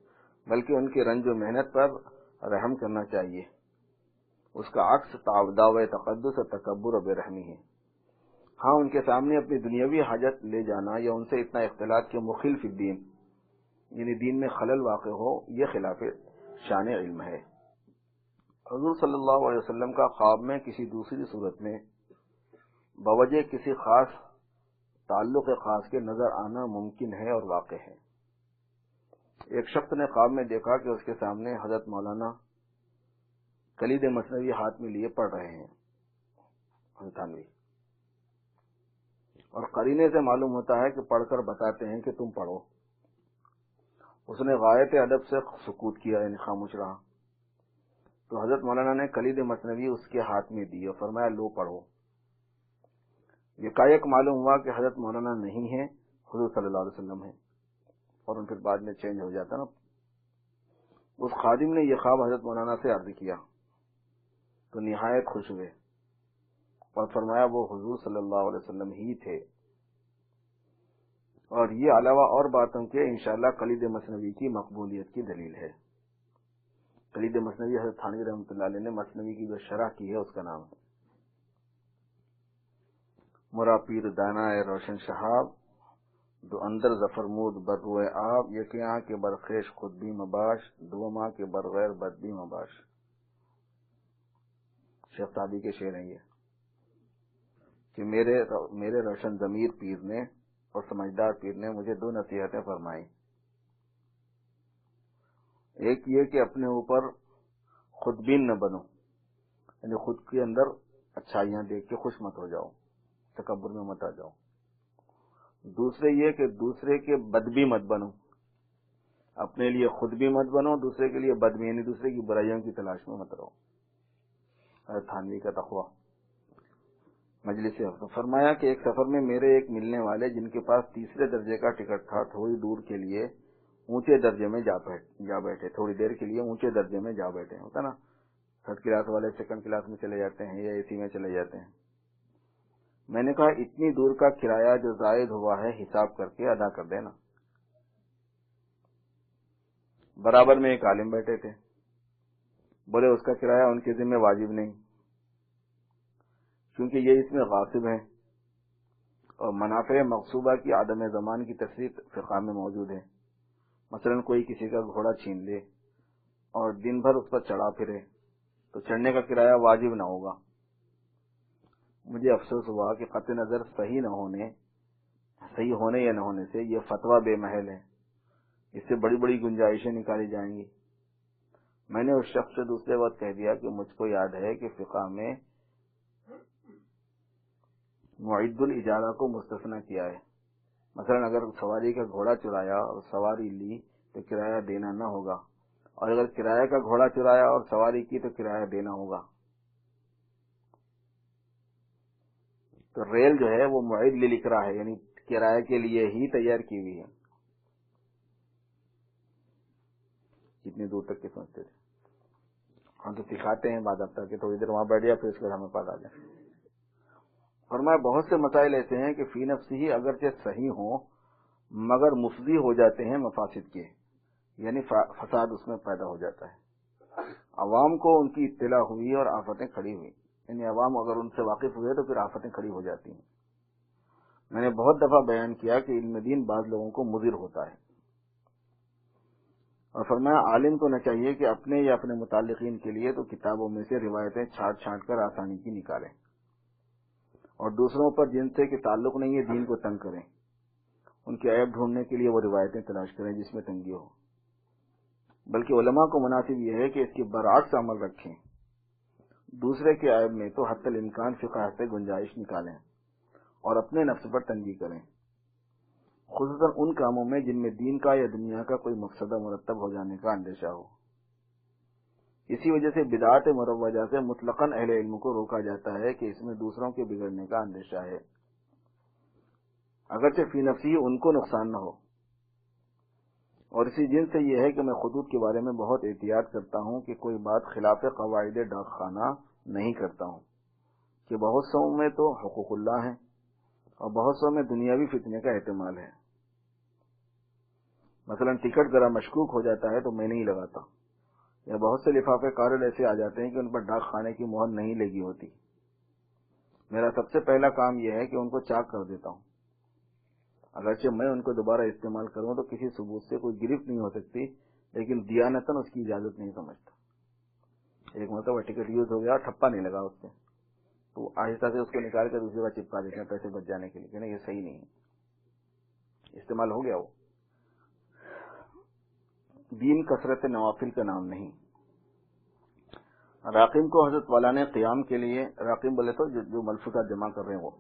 بلکہ ان کے رنج و محنت پر رحم کرنا چاہیے۔ اس کا عکس دعوی تقدس اور تکبر و بے رحمی ہے۔ ہاں ان کے سامنے اپنی دنیاوی حاجت لے جانا یا ان سے اتنا اختلاط کے مخل الدین، یعنی دین میں خلل واقع ہو، یہ خلاف شان علم ہے۔ حضور صلی اللہ علیہ وسلم کا خواب میں کسی دوسری صورت میں بوجہ کسی خاص تعلق خاص کے نظر آنا ممکن ہے اور واقع ہے۔ ایک شخص نے خواب میں دیکھا کہ اس کے سامنے حضرت مولانا کلید مثنوی ہاتھ میں لیے پڑھ رہے ہیں، ہنتانوی، اور قرینے سے معلوم ہوتا ہے کہ پڑھ کر بتاتے ہیں کہ تم پڑھو۔ اس نے غایت ادب سے سکوت کیا، یعنی خاموش رہا، تو حضرت مولانا نے کلید مثنوی اس کے ہاتھ میں دی اور فرمایا لو پڑھو۔ یکایک معلوم ہوا کہ حضرت مولانا نہیں ہے، حضور صلی اللہ علیہ وسلم ہے، اور پھر بعد میں چینج ہو جاتا نا۔ اس خادم نے یہ خواب حضرت مولانا سے عرض کیا تو نہایت خوش ہوئے اور فرمایا وہ حضور صلی اللہ علیہ وسلم ہی تھے، اور یہ علاوہ اور باتوں کے انشاءاللہ کلید مثنوی کی مقبولیت کی دلیل ہے۔ کلید مثنوی حضرت تھانوی رحمۃ اللہ علیہ نے مثنوی کی جو شرح کی ہے اس کا نام ہے مرا پیر دانا روشن شہاب، دو اندر ظفرمود بر روئے آب، یکیاں کے برخیش خود بھی مباش، دو ماں کے برغیر بد بھی مباش۔ شیخ سعدی کے شعر ہیں یہ کہ میرے روشن ضمیر پیر نے اور سمجھدار پیر نے مجھے دو نصیحتیں فرمائیں، ایک یہ کہ اپنے اوپر خود بین نہ بنو، یعنی خود کے اندر اچھائیاں دیکھ کے خوش مت ہو جاؤ، تکبر میں مت آ جاؤ۔ دوسرے یہ کہ دوسرے کے بد بھی مت بنو، اپنے لیے خود بھی مت بنو، دوسرے کے لیے بد بھی، یعنی دوسرے کی برائیوں کی تلاش میں مت رہو۔ حضرت تھانوی کا تقویٰ مجلس سے فرمایا کہ ایک سفر میں میرے ایک ملنے والے جن کے پاس تیسرے درجے کا ٹکٹ تھا، تھوڑی دور کے لیے اونچے درجے میں جا بیٹھے، تھوڑی دیر کے لیے اونچے درجے میں جا بیٹھے، ہوتا نا تھرڈ کلاس والے سیکنڈ کلاس میں چلے جاتے ہیں یا اے سی میں چلے جاتے ہیں۔ میں نے کہا اتنی دور کا کرایہ جو زائد ہوا ہے حساب کر کے ادا کر دینا۔ برابر میں ایک عالم بیٹھے تھے، بولے اس کا کرایہ ان کے ذمہ واجب نہیں، کیونکہ یہ اس میں غاصب ہیں، اور منافع مغصوبہ کی عدم ضمان کی تصریح فقہ میں موجود ہے۔ مثلا کوئی کسی کا گھوڑا چھین لے اور دن بھر اس پر چڑھا پھرے تو چڑھنے کا کرایہ واجب نہ ہوگا۔ مجھے افسوس ہوا کہ قطع نظر صحیح ہونے یا نہ ہونے سے یہ فتویٰ بے محل ہے، اس سے بڑی بڑی گنجائشیں نکالی جائیں گی۔ میں نے اس شخص سے دوسرے وقت کہہ دیا کہ مجھ کو یاد ہے کہ فقہ میں معد الاجارہ کو مستثنی کیا ہے۔ مثلا اگر سواری کا گھوڑا چرایا اور سواری لی تو کرایہ دینا نہ ہوگا، اور اگر کرایہ کا گھوڑا چرایا اور سواری کی تو کرایہ دینا ہوگا۔ تو ریل جو ہے وہ معد للإکراہ ہے، یعنی کرایہ کے لیے ہی تیار کی ہوئی ہے۔ کتنی دور تک کے سمجھتے تھے؟ ہم تو سکھاتے ہیں بعد اب تک کہ تھوڑی دیر وہاں بیٹھ جائے پھر اس کے بعد ہمیں پتہ آ جائے۔ فرمایا بہت سے مسائل ایسے ہیں کہ فی نفسی ہی اگرچہ صحیح ہوں مگر مفضی ہو جاتے ہیں مفاسد کے، یعنی فساد اس میں پیدا ہو جاتا ہے۔ عوام کو ان کی اطلاع ہوئی اور آفتیں کھڑی ہوئی، یعنی عوام اگر ان سے واقف ہوئے تو پھر آفتیں کھڑی ہو جاتی ہیں۔ میں نے بہت دفعہ بیان کیا کہ علم دین بعض لوگوں کو مضر ہوتا ہے، اور فرمایا عالم کو نہ چاہیے کہ اپنے یا اپنے متعلقین کے لیے تو کتابوں میں سے روایتیں چھانٹ چھانٹ کر آسانی کی نکالیں، اور دوسروں پر جن سے کہ تعلق نہیں ہے دین کو تنگ کریں، ان کے عیب ڈھونڈنے کے لیے وہ روایتیں تلاش کریں جس میں تنگی ہو۔ بلکہ علماء کو مناسب یہ ہے کہ اس کے برعکس عمل رکھیں، دوسرے کے عیب میں تو حتی الامکان فقہ سے گنجائش نکالیں اور اپنے نفس پر تنگی کریں، خصوصاً ان کاموں میں جن میں دین کا یا دنیا کا کوئی مقصدہ مرتب ہو جانے کا اندیشہ ہو۔ اسی وجہ سے بدعات مروجہ سے مطلقاً اہل علم کو روکا جاتا ہے کہ اس میں دوسروں کے بگڑنے کا اندیشہ ہے، اگرچہ فی نفسی ان کو نقصان نہ ہو۔ اور اسی جن سے یہ ہے کہ میں خطوط کے بارے میں بہت احتیاط کرتا ہوں کہ کوئی بات خلاف قواعد ڈاک خانہ نہیں کرتا ہوں، کہ بہت سو میں تو حقوق اللہ ہیں اور بہت سو میں دنیاوی فتنے کا احتمال ہے۔ مثلا ٹکٹ ذرا مشکوک ہو جاتا ہے تو میں نہیں لگاتا، یا بہت سے لفافے کارڈ ایسے آ جاتے ہیں کہ ان پر ڈاک خانے کی مہر نہیں لگی ہوتی۔ میرا سب سے پہلا کام یہ ہے کہ ان کو چاک کر دیتا ہوں، اگرچہ میں ان کو دوبارہ استعمال کروں تو کسی ثبوت سے کوئی گرفت نہیں ہو سکتی، لیکن دیانتاً اس کی اجازت نہیں سمجھتا۔ ایک مرتبہ ٹکٹ یوز ہو گیا، ٹھپا نہیں لگا اس سے، تو آہستہ سے اس کو نکال کر دوسری بار چپکا دیتے ہیں پیسے بچ جانے کے لیے، کہنا یہ صحیح نہیں ہے، استعمال ہو گیا وہ۔ دین کثرت نوافل کا نام نہیں۔ راقم کو حضرت والا نے قیام کے لیے، راقم بولے تو جو ملفوظات جمع کر رہے ہیں وہ،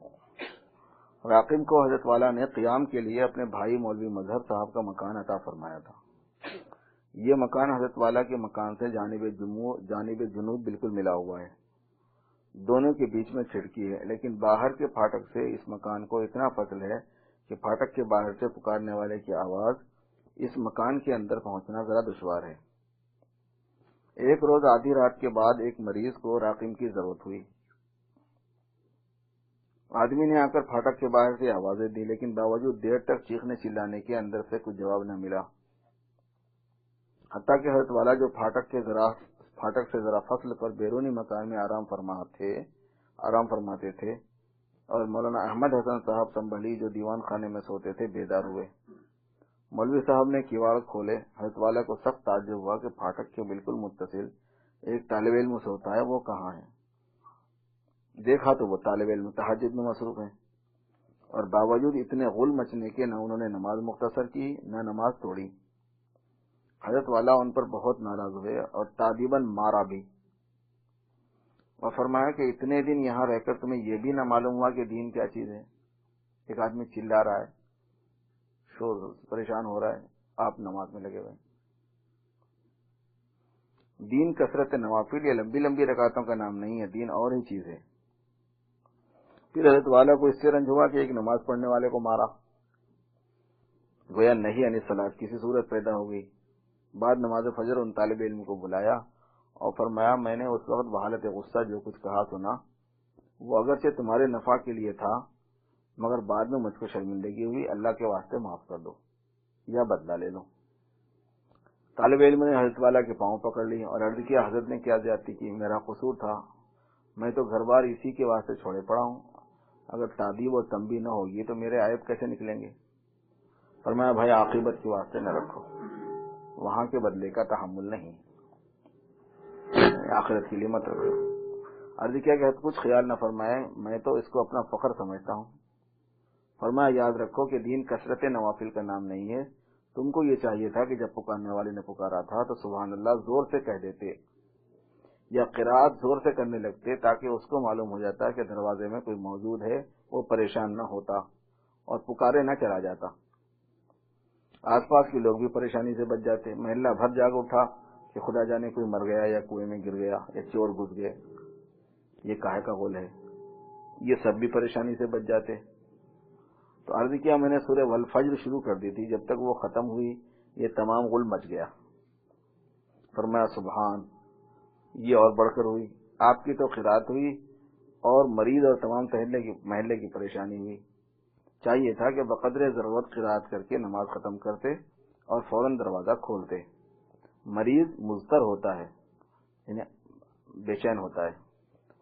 راقم کو حضرت والا نے قیام کے لیے اپنے بھائی مولوی مظہر صاحب کا مکان عطا فرمایا تھا۔ یہ مکان حضرت والا کے مکان سے جانب جنوب بالکل ملا ہوا ہے، دونوں کے بیچ میں کھڑکی ہے، لیکن باہر کے پھاٹک سے اس مکان کو اتنا فاصل ہے کہ پھاٹک کے باہر سے پکارنے والے کی آواز اس مکان کے اندر پہنچنا ذرا دشوار ہے۔ ایک روز آدھی رات کے بعد ایک مریض کو راقم کی ضرورت ہوئی۔ آدمی نے آ کر پھاٹک کے باہر سے آوازیں دی، لیکن باوجود دیر تک چیخنے چلانے کے اندر سے کچھ جواب نہ ملا، حتیٰ کہ حضرت والا جو پھاٹک سے ذرا فصل پر بیرونی مکان میں آرام فرماتے تھے، اور مولانا احمد حسن صاحب سنبھلی جو دیوان خانے میں سوتے تھے بیدار ہوئے۔ مولوی صاحب نے کیواڑ کھولے۔ حضرت والا کو سخت تعجب ہوا کہ پھاٹک کے بالکل متصل ایک طالب علم سوتا ہے، وہ کہاں ہے؟ دیکھا تو وہ طالب علم تہجد میں مصروف ہیں، اور باوجود اتنے غل مچنے کے نہ انہوں نے نماز مختصر کی نہ نماز توڑی۔ حضرت والا ان پر بہت ناراض ہوئے اور تادیباً مارا بھی، اور فرمایا کہ اتنے دن یہاں رہ کر تمہیں یہ بھی نہ معلوم ہوا کہ دین کیا چیز ہے. ایک آدمی چلا رہا ہے، شور پریشان ہو رہا ہے، آپ نماز میں لگے ہوئے. دین کثرت نوافل یا لمبی لمبی رکعتوں کا نام نہیں ہے، دین اور ہی چیز ہے. پھر حضرت والا کو اس سے رنج ہوا کہ ایک نماز پڑھنے والے کو مارا، گویا نہیں عن الصلاۃ کسی صورت پیدا ہو گئی. بعد نماز فجر ان طالب علم کو بلایا اور فرمایا میں نے اس وقت بحالت غصہ جو کچھ کہا سنا وہ اگرچہ تمہارے نفع کے لیے تھا مگر بعد میں مجھ کو شرمندگی ہوئی، اللہ کے واسطے معاف کر دو یا بدلہ لے لو. طالب علم نے حضرت والا کے پاؤں پکڑ لی اور عرض کیا حضرت نے کیا زیادتی کی، میرا قصور تھا، میں تو گھر بار اسی کے واسطے چھوڑے پڑا ہوں، اگر تعدیب اور تنبیہ نہ ہوگی تو میرے عیب کیسے نکلیں گے. فرمایا بھائی عاقبت کے واسطے نہ رکھو، وہاں کے بدلے کا تحمل نہیں، آخرت کے لیے مت رکھو. عرض کیا کہ کچھ خیال نہ فرمائے، میں تو اس کو اپنا فخر سمجھتا ہوں. فرمایا یاد رکھو کہ دین کثرت نوافل کا نام نہیں ہے. تم کو یہ چاہیے تھا کہ جب پکارنے والے نے پکارا تھا تو سبحان اللہ زور سے کہہ دیتے یا قرات زور سے کرنے لگتے تاکہ اس کو معلوم ہو جاتا کہ دروازے میں کوئی موجود ہے، وہ پریشان نہ ہوتا اور پکارے نہ چلا جاتا. آس پاس کے لوگ بھی پریشانی سے بچ جاتے. محلہ بھر جاگ اٹھا کہ خدا جانے کوئی مر گیا یا کنویں میں گر گیا یا چور گھس گئے، یہ کاہے کا غول ہے، یہ سب بھی پریشانی سے بچ جاتے. تو عرض کیا میں نے سورہ والفجر شروع کر دی تھی، جب تک وہ ختم ہوئی یہ تمام غل مچ گیا. فرمایا سبحان، یہ اور بڑھ کر ہوئی. آپ کی تو قرات ہوئی اور مریض اور تمام محلے کی پریشانی ہوئی. چاہیے تھا کہ بقدر ضرورت قرات کر کے نماز ختم کرتے اور فوراً دروازہ کھولتے. مریض مضطر ہوتا ہے یعنی بے چین ہوتا ہے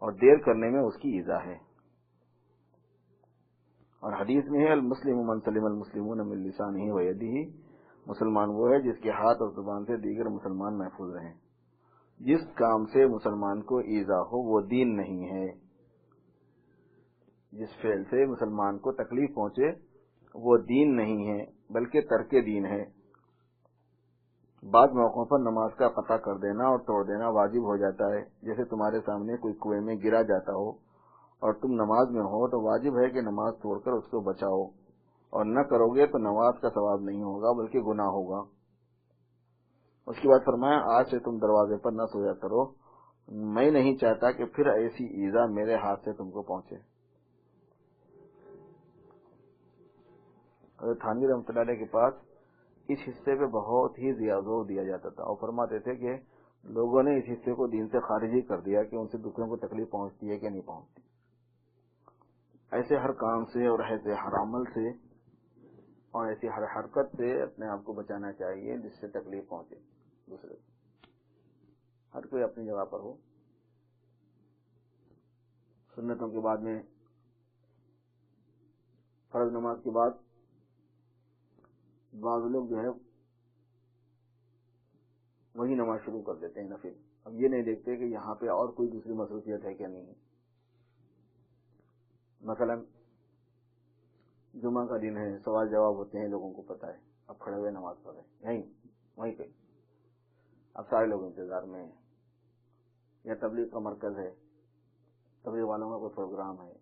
اور دیر کرنے میں اس کی ایذا ہے. اور حدیث میں ہے المسلم من سلم المسلمون من لسانہ و یدہ، مسلمان وہ ہے جس کے ہاتھ اور زبان سے دیگر مسلمان محفوظ رہیں. جس کام سے مسلمان کو ایذا ہو وہ دین نہیں ہے، جس فعل سے مسلمان کو تکلیف پہنچے وہ دین نہیں ہے بلکہ ترک دین ہے. بعض موقعوں پر نماز کا قطع کر دینا اور توڑ دینا واجب ہو جاتا ہے، جیسے تمہارے سامنے کوئی کنویں میں گرا جاتا ہو اور تم نماز میں ہو تو واجب ہے کہ نماز توڑ کر اس کو بچاؤ، اور نہ کرو گے تو نماز کا ثواب نہیں ہوگا بلکہ گناہ ہوگا. اس کے بعد فرمایا آج سے تم دروازے پر نہ سویا کرو، میں نہیں چاہتا کہ پھر ایسی ایذا میرے ہاتھ سے تم کو پہنچے. حضرت تھانوی رحمۃ اللہ علیہ کے پاس اس حصے پہ بہت ہی زور دیا جاتا تھا اور فرماتے تھے کہ لوگوں نے اس حصے کو دین سے خارج ہی کر دیا کہ ان سے دوسروں کو تکلیف پہنچتی ہے کہ نہیں پہنچتی. ایسے ہر کام سے اور ایسے ہر عمل سے اور ایسی ہر حرکت سے اپنے آپ کو بچانا چاہیے جس سے تکلیف پہنچے دوسرے کو. ہر کوئی اپنی جگہ پر ہو. سنتوں کے بعد میں فرض نماز کے بعد بعض لوگ جو ہے وہی نماز شروع کر دیتے ہیں نفل. اب یہ نہیں دیکھتے کہ یہاں پہ اور کوئی دوسری مصروفیت ہے کیا نہیں ہے. مثلا جمعہ کا دن ہے، سوال جواب ہوتے ہیں، لوگوں کو پتا ہے، اب کھڑے ہوئے نماز پڑھ رہے ہیں وہیں پہ، اب سارے لوگ انتظار میں ہیں. یا تبلیغ کا مرکز ہے، تبلیغ والوں کا کوئی پروگرام ہے،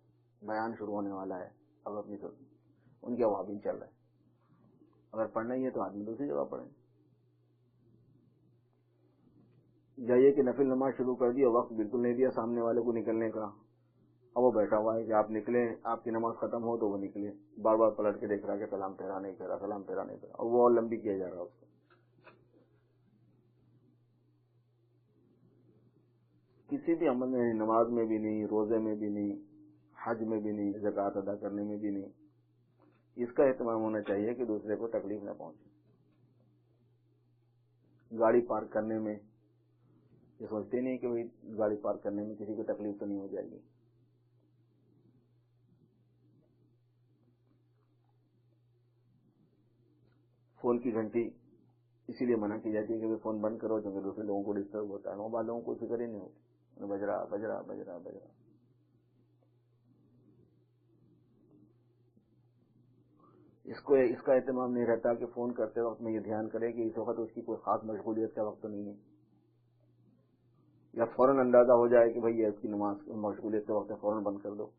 بیان شروع ہونے والا ہے، اب اپنی ان کے اوابین چل رہے ہیں. اگر پڑھنا ہی ہے تو آدمی دوسری جگہ پڑھیں. یا یہ کہ نفل نماز شروع کر دی اور وقت بالکل نہیں دیا سامنے والے کو نکلنے کا، اب وہ بیٹھا ہوا ہے کہ آپ نکلیں، آپ کی نماز ختم ہو تو وہ نکلے، بار بار پلٹ کے دیکھ رہا کہ سلام پھیرا نہیں پھیرا، سلام پھیرا نہیں پھیرا، اور وہ اور لمبی کیا جا رہا اس کو. کسی بھی عمل میں، نماز میں بھی نہیں، روزے میں بھی نہیں، حج میں بھی نہیں، زکوٰۃ ادا کرنے میں بھی نہیں، اس کا اہتمام ہونا چاہیے کہ دوسرے کو تکلیف نہ پہنچے. گاڑی پارک کرنے میں یہ سوچتے نہیں کہ بھائی گاڑی پارک کرنے میں کسی کو تکلیف تو نہیں ہو جائے گی. فون کی گھنٹی اسی لیے منع کی جاتی ہے کہ فون بند کرو کیونکہ دوسرے لوگوں کو ڈسٹرب ہوتا ہے. وہ بعض لوگوں کو فکر ہی نہیں ہوتی، بج رہا بج رہا بج رہا بج رہا. اس کا اہتمام نہیں رہتا کہ فون کرتے وقت میں یہ دھیان کرے کہ اس وقت اس کی کوئی خاص مشغولیت کا وقت تو نہیں ہے. یا فوراً اندازہ ہو جائے کہ بھائی یہ اس کی نماز مشغولیت کے وقت فوراً بند کر دو.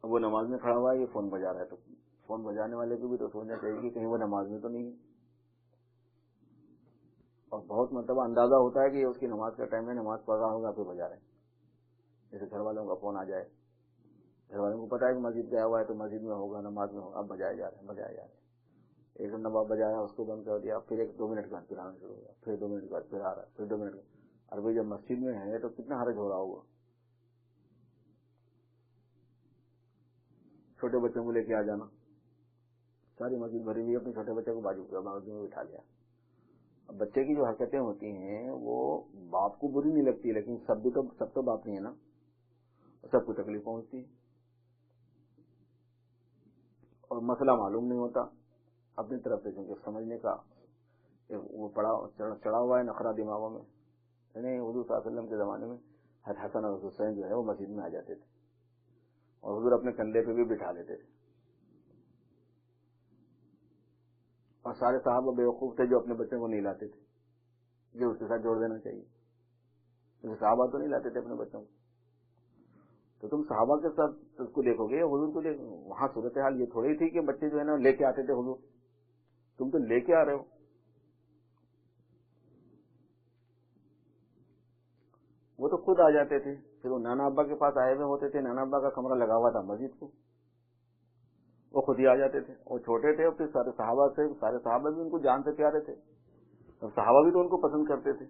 اب وہ نماز میں کھڑا ہوا ہے، یہ فون بجا رہا ہے، تو فون بجانے والے کو بھی تو سوچنا چاہیے کہ کہیں وہ نماز میں تو نہیں ہے. اور بہت مرتبہ اندازہ ہوتا ہے کہ یہ اس کی نماز کا ٹائم ہے، نماز پڑھ رہا ہوگا پھر بجا رہے ہیں. جیسے گھر والوں کا فون آ جائے، گھر والوں کو پتا ہے کہ مسجد گیا ہوا ہے تو مسجد میں ہوگا، نماز میں ہوگا، اب بجائے جا رہے ہیں. ایک گھنٹہ بعد بجایا، اس کو بند کر دیا، پھر 1-2 منٹ کے بعد پھر آنا شروع ہو گیا، پھر 2 منٹ کے بعد پھر آ رہا ہے، پھر 2 منٹ. اور بھائی جب مسجد میں ہے تو کتنا حرج ہو رہا ہوگا. چھوٹے بچوں کو لے کے آ جانا، ساری مسجد بھری ہوئی، اپنے چھوٹے بچے کو بازو میں بٹھا لیا. اب بچے کی جو حرکتیں ہوتی ہیں وہ باپ کو بری نہیں لگتی، لیکن سب تو باپ نہیں ہے نا، سب کو تکلیف پہنچتی ہے. اور مسئلہ معلوم نہیں ہوتا اپنی طرف سے، کیونکہ سمجھنے کا وہ چڑھا ہوا ہے نخرہ دماغوں میں. یعنی حضور صلی اللہ علیہ وسلم کے زمانے میں حسن اور حسین جو ہے وہ مسجد میں آ جاتے تھے اور حضور اپنے کندھے پہ بھی بٹھا لیتے تھے. اور سارے صحابہ بیوقوف تھے جو اپنے بچوں کو نہیں لاتے تھے، یہ اس کے ساتھ جوڑ دینا چاہیے. کیونکہ صحابہ تو نہیں لاتے تھے اپنے بچوں کو، تو تم صحابہ کے ساتھ اس کو دیکھو گے یا حضور کو دیکھو گے؟ وہاں صورتحال یہ تھوڑی تھی کہ بچے جو ہے نا لے کے آتے تھے حضور، تم تو لے کے آ رہے ہو. وہ تو خود آ جاتے تھے، پھر وہ نانا ابا کے پاس آئے ہوئے ہوتے تھے، نانا ابا کا کمرہ لگا ہوا تھا مسجد کو، وہ خود ہی آ جاتے تھے. وہ چھوٹے تھے اور پھر سارے صحابہ بھی ان کو جان سے پیارے تھے، اور صحابہ بھی تو ان کو پسند کرتے تھے.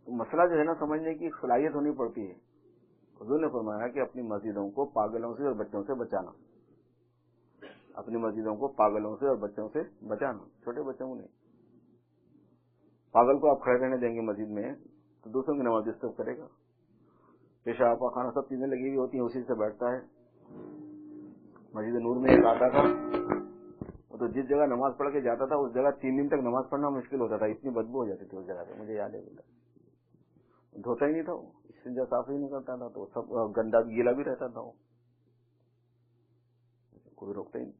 تو مسئلہ جو ہے نا سمجھنے کی صلاحیت ہونی پڑتی ہے. حضور نے فرمایا کہ اپنی مسجدوں کو پاگلوں سے اور بچوں سے بچانا، اپنی مسجدوں کو پاگلوں سے اور بچوں سے بچانا، چھوٹے بچوں کو نہیں. پاگل کو آپ کھڑے رہنے دیں گے مسجد میں تو دوسروں کی نماز ڈسٹرب کرے گا. پیشاب پاخانہ سب چیزیں لگی ہوئی ہوتی ہیں، اسی سے بیٹھتا ہے. مسجد نور میں ایک آتا تھا، وہ تو جس جگہ نماز پڑھ کے جاتا تھا اس جگہ 3 دن تک نماز پڑھنا مشکل ہوتا تھا، اتنی بدبو ہو جاتی تھی اس جگہ پہ. مجھے یاد ہے، دھوتا ہی نہیں تھا، وہ استنجا صاف ہی نہیں کرتا تھا، تو سب گندا گیلا بھی رہتا تھا، وہ کوئی روکتا ہی نہیں.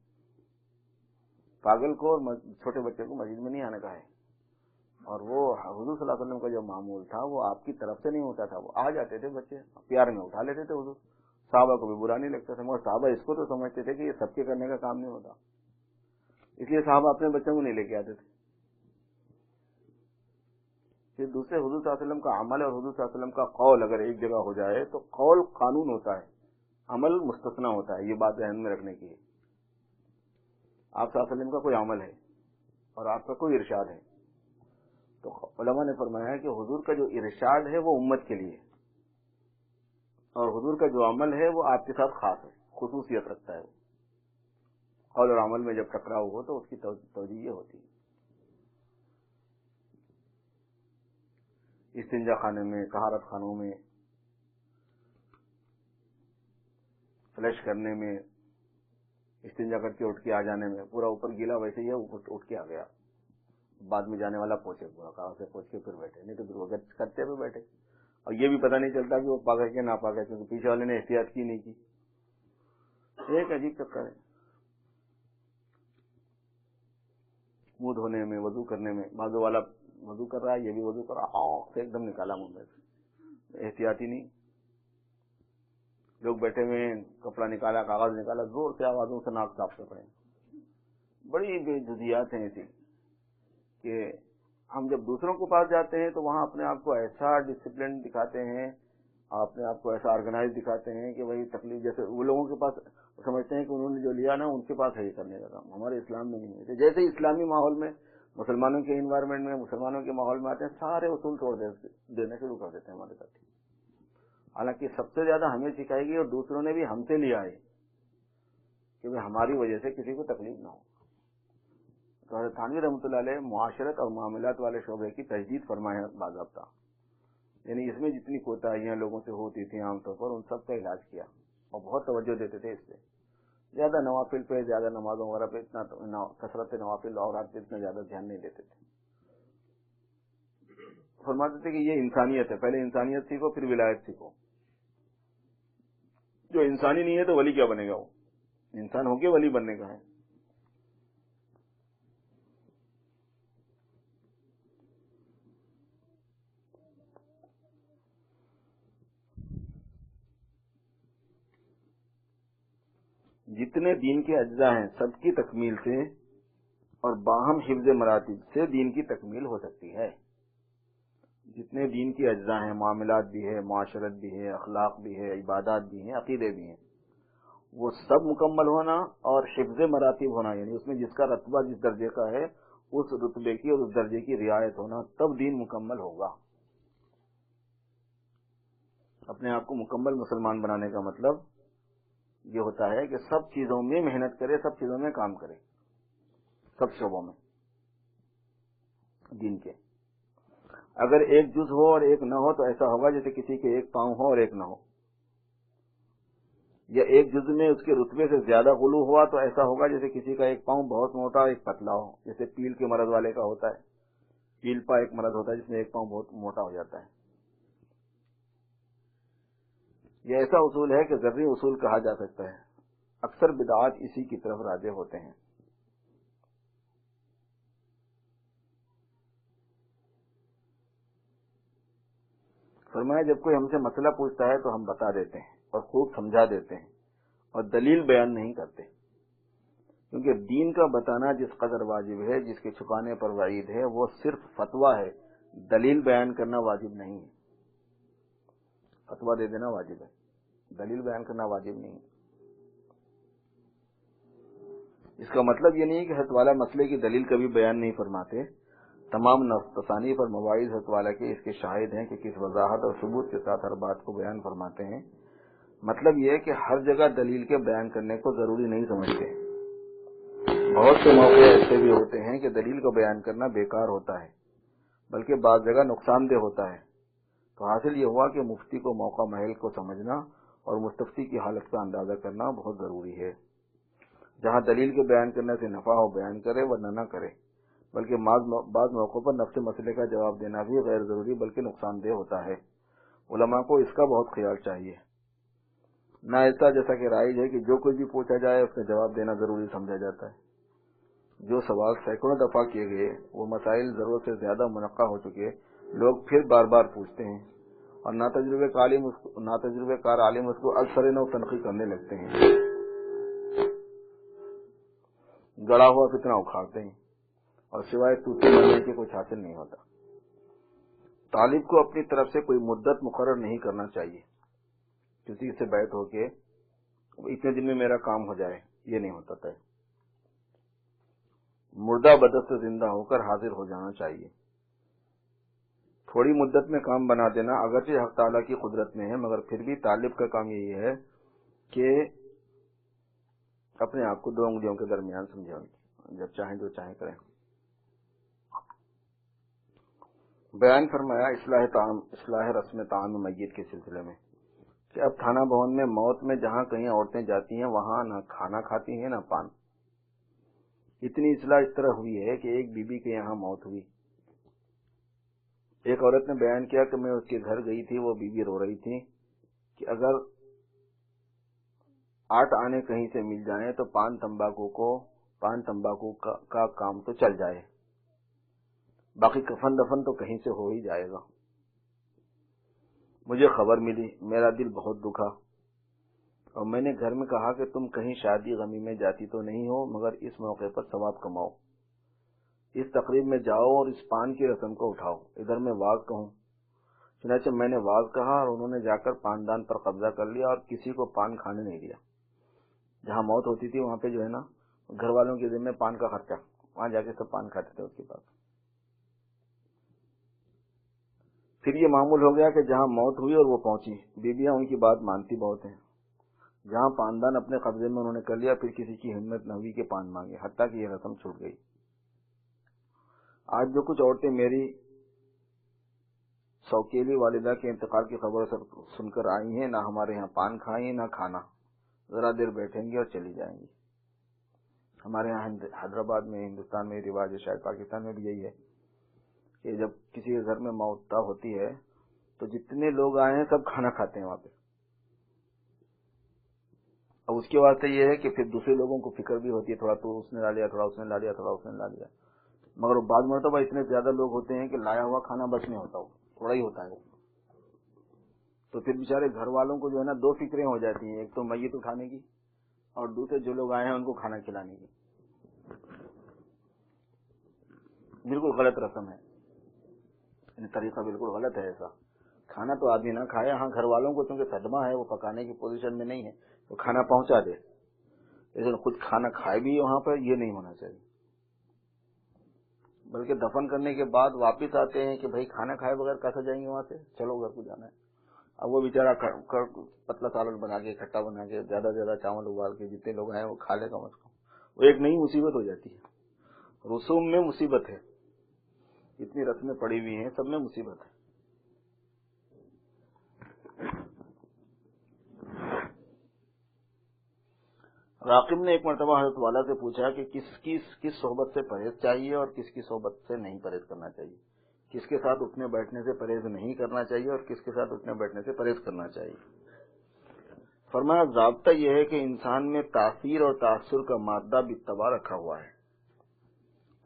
پاگل کو اور چھوٹے بچے کو مسجد میں نہیں آنے کا ہے. اور وہ حضور صلی اللہ علیہ وسلم کا جو معمول تھا وہ آپ کی طرف سے نہیں ہوتا تھا، وہ آ جاتے تھے بچے، پیار میں اٹھا لیتے تھے حضور. صحابہ کو بھی برا نہیں لگتا تھا، مگر صحابہ اس کو تو سمجھتے تھے کہ یہ سب کے کرنے کا کام نہیں ہوتا، اس لیے صحابہ اپنے بچوں کو نہیں لے کے آتے تھے. پھر دوسرے حضور صلی اللہ علیہ وسلم کا عمل اور حضور صلی اللہ علیہ وسلم کا قول اگر ایک جگہ ہو جائے تو قول قانون ہوتا ہے، عمل مستثنا ہوتا ہے. یہ بات ذہن میں رکھنے کی ہے. آپ صلی اللہ علیہ وسلم کا کوئی عمل ہے اور آپ کا کوئی ارشاد ہے، تو علماء نے فرمایا کہ حضور کا جو ارشاد ہے وہ امت کے لیے، اور حضور کا جو عمل ہے وہ آپ کے ساتھ خاص ہے، خصوصیت رکھتا ہے. وہ قول اور عمل میں جب ٹکراؤ ہو تو اس کی توجہ یہ ہوتی ہے. استنجا خانے میں، طہارت خانوں میں، فلش کرنے میں، استنجا کر کے اٹھ کے آ جانے میں، پورا اوپر گیلا ویسے ہی ہے، اوپر اٹھ کے آ گیا، بعد میں جانے والا پوچھے، پورا کہاں سے پوچھ کے پھر بیٹھے، نہیں تو پھر وہ کرتے پہ بیٹھے، اور یہ بھی پتہ نہیں چلتا کہ وہ پاک ہے کہ نہ پاک ہے، کیونکہ پیچھے والے نے احتیاط کی نہیں کی. ایک عجیب چکر ہے. منہ دھونے میں، وضو کرنے میں، بازو والا وضو کر رہا ہے، یہ بھی وضو کر رہا ہے، ایک دم نکالا منہ میں سے، احتیاطی نہیں. لوگ بیٹھے ہوئے ہیں، کپڑا نکالا، کاغذ نکالا، زور سے آوازوں سے ناک صاف کر رہے ہیں. بڑی بے جزیات ہیں ایسی کہ ہم جب دوسروں کے پاس جاتے ہیں تو وہاں اپنے آپ کو ایسا ڈسپلن دکھاتے ہیں، اپنے آپ کو ایسا آرگنائز دکھاتے ہیں کہ وہی تکلیف، جیسے وہ لوگوں کے پاس سمجھتے ہیں کہ انہوں نے جو لیا نا ان کے پاس ہے یہ کرنے کا کام. ہمارے اسلام میں نہیں ہے. جیسے اسلامی ماحول میں، مسلمانوں کے انوائرمنٹ میں، مسلمانوں کے ماحول میں آتے ہیں، سارے اصول چھوڑ دینا شروع کر دیتے ہیں ہمارے ساتھ. حالانکہ سب سے زیادہ ہمیں سکھائی گئی اور دوسروں نے بھی ہم سے لیا ہے کہ ہماری وجہ سے کسی کو تکلیف نہ ہو. تو حضرت تھانوی رحمۃ اللہ علیہ معاشرت اور معاملات والے شعبے کی تجدید فرمائے باضابطہ، یعنی اس میں جتنی کوتاہیاں لوگوں سے ہوتی تھیں عام طور پر ان سب کا علاج کیا، اور بہت توجہ دیتے تھے اس پہ. زیادہ نوافل پہ، زیادہ نمازوں وغیرہ پہ اتنا، کثرت نوافل عورات پہ اتنا زیادہ دھیان نہیں دیتے تھے. فرماتے تھے کہ یہ انسانیت ہے، پہلے انسانیت سیکھو پھر ولایت سیکھو. جو انسانی نہیں ہے تو ولی کیا بنے گا؟ وہ انسان ہو کے ولی بننے کا ہے. جتنے دین کے اجزاء ہیں سب کی تکمیل سے اور باہم حفظ مراتب سے دین کی تکمیل ہو سکتی ہے. جتنے دین کی اجزاء ہیں، معاملات بھی ہے، معاشرت بھی ہے، اخلاق بھی ہے، عبادات بھی ہیں، عقیدے بھی ہیں، وہ سب مکمل ہونا اور حفظ مراتب ہونا، یعنی اس میں جس کا رتبہ جس درجے کا ہے اس رتبے کی اور اس درجے کی رعایت ہونا، تب دین مکمل ہوگا. اپنے آپ کو مکمل مسلمان بنانے کا مطلب یہ ہوتا ہے کہ سب چیزوں میں محنت کرے، سب چیزوں میں کام کرے، سب شعبوں میں دین کے. اگر ایک جز ہو اور ایک نہ ہو تو ایسا ہوگا جیسے کسی کے ایک پاؤں ہو اور ایک نہ ہو، یا ایک جز میں اس کے رتبے سے زیادہ غلو ہوا تو ایسا ہوگا جیسے کسی کا ایک پاؤں بہت موٹا اور ایک پتلا ہو، جیسے پیل کے مرض والے کا ہوتا ہے. پیل پا ایک مرض ہوتا ہے جس میں ایک پاؤں بہت موٹا ہو جاتا ہے. یہ ایسا اصول ہے کہ ذرّی اصول کہا جا سکتا ہے. اکثر بدعات اسی کی طرف راجع ہوتے ہیں. فرمایا جب کوئی ہم سے مسئلہ پوچھتا ہے تو ہم بتا دیتے ہیں اور خوب سمجھا دیتے ہیں اور دلیل بیان نہیں کرتے، کیونکہ دین کا بتانا جس قدر واجب ہے، جس کے چھپانے پر وعید ہے، وہ صرف فتویٰ ہے، دلیل بیان کرنا واجب نہیں ہے. فتویٰ دے دینا واجب ہے، دلیل بیان کرنا واجب نہیں ہے. اس کا مطلب یہ نہیں کہ حضرت والا مسئلے کی دلیل کبھی بیان نہیں فرماتے. تمام تصانیف اور مواعظ حضرت والا کے اس کے شاہد ہیں کہ کس وضاحت اور ثبوت کے ساتھ ہر بات کو بیان فرماتے ہیں. مطلب یہ ہے کہ ہر جگہ دلیل کے بیان کرنے کو ضروری نہیں سمجھتے. بہت سے موقع ایسے بھی ہوتے ہیں کہ دلیل کو بیان کرنا بیکار ہوتا ہے، بلکہ بعض جگہ نقصان دہ ہوتا ہے. تو حاصل یہ ہوا کہ مفتی کو موقع محل کو سمجھنا اور مستفتی کی حالت کا اندازہ کرنا بہت ضروری ہے. جہاں دلیل کے بیان کرنے سے نفع ہو بیان کرے ورنہ نہ کرے، بلکہ بعض موقعوں پر نفس مسئلے کا جواب دینا بھی غیر ضروری بلکہ نقصان دہ ہوتا ہے. علماء کو اس کا بہت خیال چاہیے. نہ ایسا جیسا کہ رائج ہے کہ جو کچھ بھی پوچھا جائے اس کا جواب دینا ضروری سمجھا جاتا ہے. جو سوال سینکڑوں دفعہ کیے گئے وہ مسائل ضرورت سے زیادہ منقع ہو چکے، لوگ پھر بار بار پوچھتے ہیں اور ناتجربے کار عالم اس کو اکثر نو تنقید کرنے لگتے ہیں. گڑا ہوا فتنہ اکھاڑتے ہیں اور سوائے ٹوٹے مرنے کے کچھ حاصل نہیں ہوتا. طالب کو اپنی طرف سے کوئی مدت مقرر نہیں کرنا چاہیے. کسی سے بیعت ہو کے اتنے دن میں میرا کام ہو جائے، یہ نہیں ہوتا ہے. مردہ بدت سے زندہ ہو کر حاضر ہو جانا چاہیے. تھوڑی مدت میں کام بنا دینا اگرچہ حق تعالیٰ کی قدرت میں ہے، مگر پھر بھی طالب کا کام یہی ہے کہ اپنے آپ کو دو انگلیوں کے درمیان سمجھائیں، جب چاہیں جو چاہیں کریں. بیان فرمایا اصلاح رسم طعام میت کے سلسلے میں کہ اب تھانہ بھون میں موت میں جہاں کہیں عورتیں جاتی ہیں وہاں نہ کھانا کھاتی ہیں نہ پان. اتنی اصلاح اس طرح ہوئی ہے کہ ایک بی بی کے یہاں موت ہوئی. ایک عورت نے بیان کیا کہ میں اس کے گھر گئی تھی، وہ بی بی رو رہی تھی کہ اگر 8 آنے کہیں سے مل جائیں تو پان تمباکو کا کام تو چل جائے، باقی کفن دفن تو کہیں سے ہو ہی جائے گا. مجھے خبر ملی، میرا دل بہت دکھا اور میں نے گھر میں کہا کہ تم کہیں شادی غمی میں جاتی تو نہیں ہو، مگر اس موقع پر ثواب کماؤ، اس تقریب میں جاؤ اور اس پان کی رسم کو اٹھاؤ، ادھر میں واز کہوں. چنانچہ میں نے واز کہا اور انہوں نے جا کر پاندان پر قبضہ کر لیا اور کسی کو پان کھانے نہیں دیا. جہاں موت ہوتی تھی وہاں پہ جو ہے نا گھر والوں کے ذمہ پان کا خرچہ، وہاں جا کے سب پان کھاتے تھے اس کے پاس. پھر یہ معمول ہو گیا کہ جہاں موت ہوئی اور وہ پہنچی، بیویاں ان کی بات مانتی بہت ہیں. جہاں پاندان اپنے قبضے میں انہوں نے کر لیا، پھر کسی کی ہمت نہ ہوئی کہ پان مانگے، حتیٰ کہ یہ رسم چھوٹ گئی. آج جو کچھ عورتیں میری سوکیلی والدہ کے انتقال کی خبر سن کر آئی ہیں، نہ ہمارے یہاں پان کھائیں نہ کھانا، ذرا دیر بیٹھیں گی اور چلی جائیں گی. ہمارے یہاں حیدرآباد میں، ہندوستان میں رواج ہے، شاید پاکستان میں بھی یہی ہے کہ جب کسی کے گھر میں موت ہوتی ہے تو جتنے لوگ آئے ہیں سب کھانا کھاتے ہیں وہاں پہ. اب اس کے واسطے یہ ہے کہ پھر دوسرے لوگوں کو فکر بھی ہوتی ہے، تھوڑا تو اس نے لا لیا، تھوڑا اس نے لا لیا، تھوڑا اس نے لا لیا. مگر بعض مرتبہ اتنے زیادہ لوگ ہوتے ہیں کہ لایا ہوا کھانا بس نہیں ہوتا، تھوڑا ہی ہوتا ہے. تو پھر بیچارے گھر والوں کو جو ہے نا 2 فکریں ہو جاتی ہیں، ایک تو میت اٹھانے کی اور دوسرے جو لوگ آئے ہیں ان کو کھانا کھلانے کی، بالکل غلط رسم ہے، طریقہ بالکل غلط ہے ایسا. کھانا تو آدمی نہ کھائے، ہاں گھر والوں کو چونکہ صدمہ ہے، وہ پکانے کی پوزیشن میں نہیں ہے تو کھانا پہنچا دے، لیکن خود کھانا کھائے بھی وہاں پر یہ نہیں ہونا چاہیے. بلکہ دفن کرنے کے بعد واپس آتے ہیں کہ بھائی کھانا کھائے بغیر کیسے جائیں گے وہاں سے، چلو گھر کو جانا ہے. اب وہ بیچارہ پتلا سالن بنا کے، کھٹا بنا کے، زیادہ سے زیادہ چاول ابال کے جتنے لوگ ہیں وہ کھا لے کم از کم. وہ ایک نئی مصیبت ہو جاتی ہے. رسوم میں مصیبت ہے، اتنی رسمیں پڑی ہوئی ہیں، سب میں مصیبت ہے. راقب نے ایک مرتبہ حضرت والا سے پوچھا کہ کس صحبت سے پرہیز چاہیے اور کس کی صحبت سے نہیں پرہیز کرنا چاہیے، کس کے ساتھ اٹھنے بیٹھنے سے پرہیز نہیں کرنا چاہیے اور کس کے ساتھ اٹھنے بیٹھنے سے پرہیز کرنا چاہیے. فرمایا ضابطہ یہ ہے کہ انسان میں تاثیر اور تاثر کا مادہ بالطبع رکھا ہوا ہے،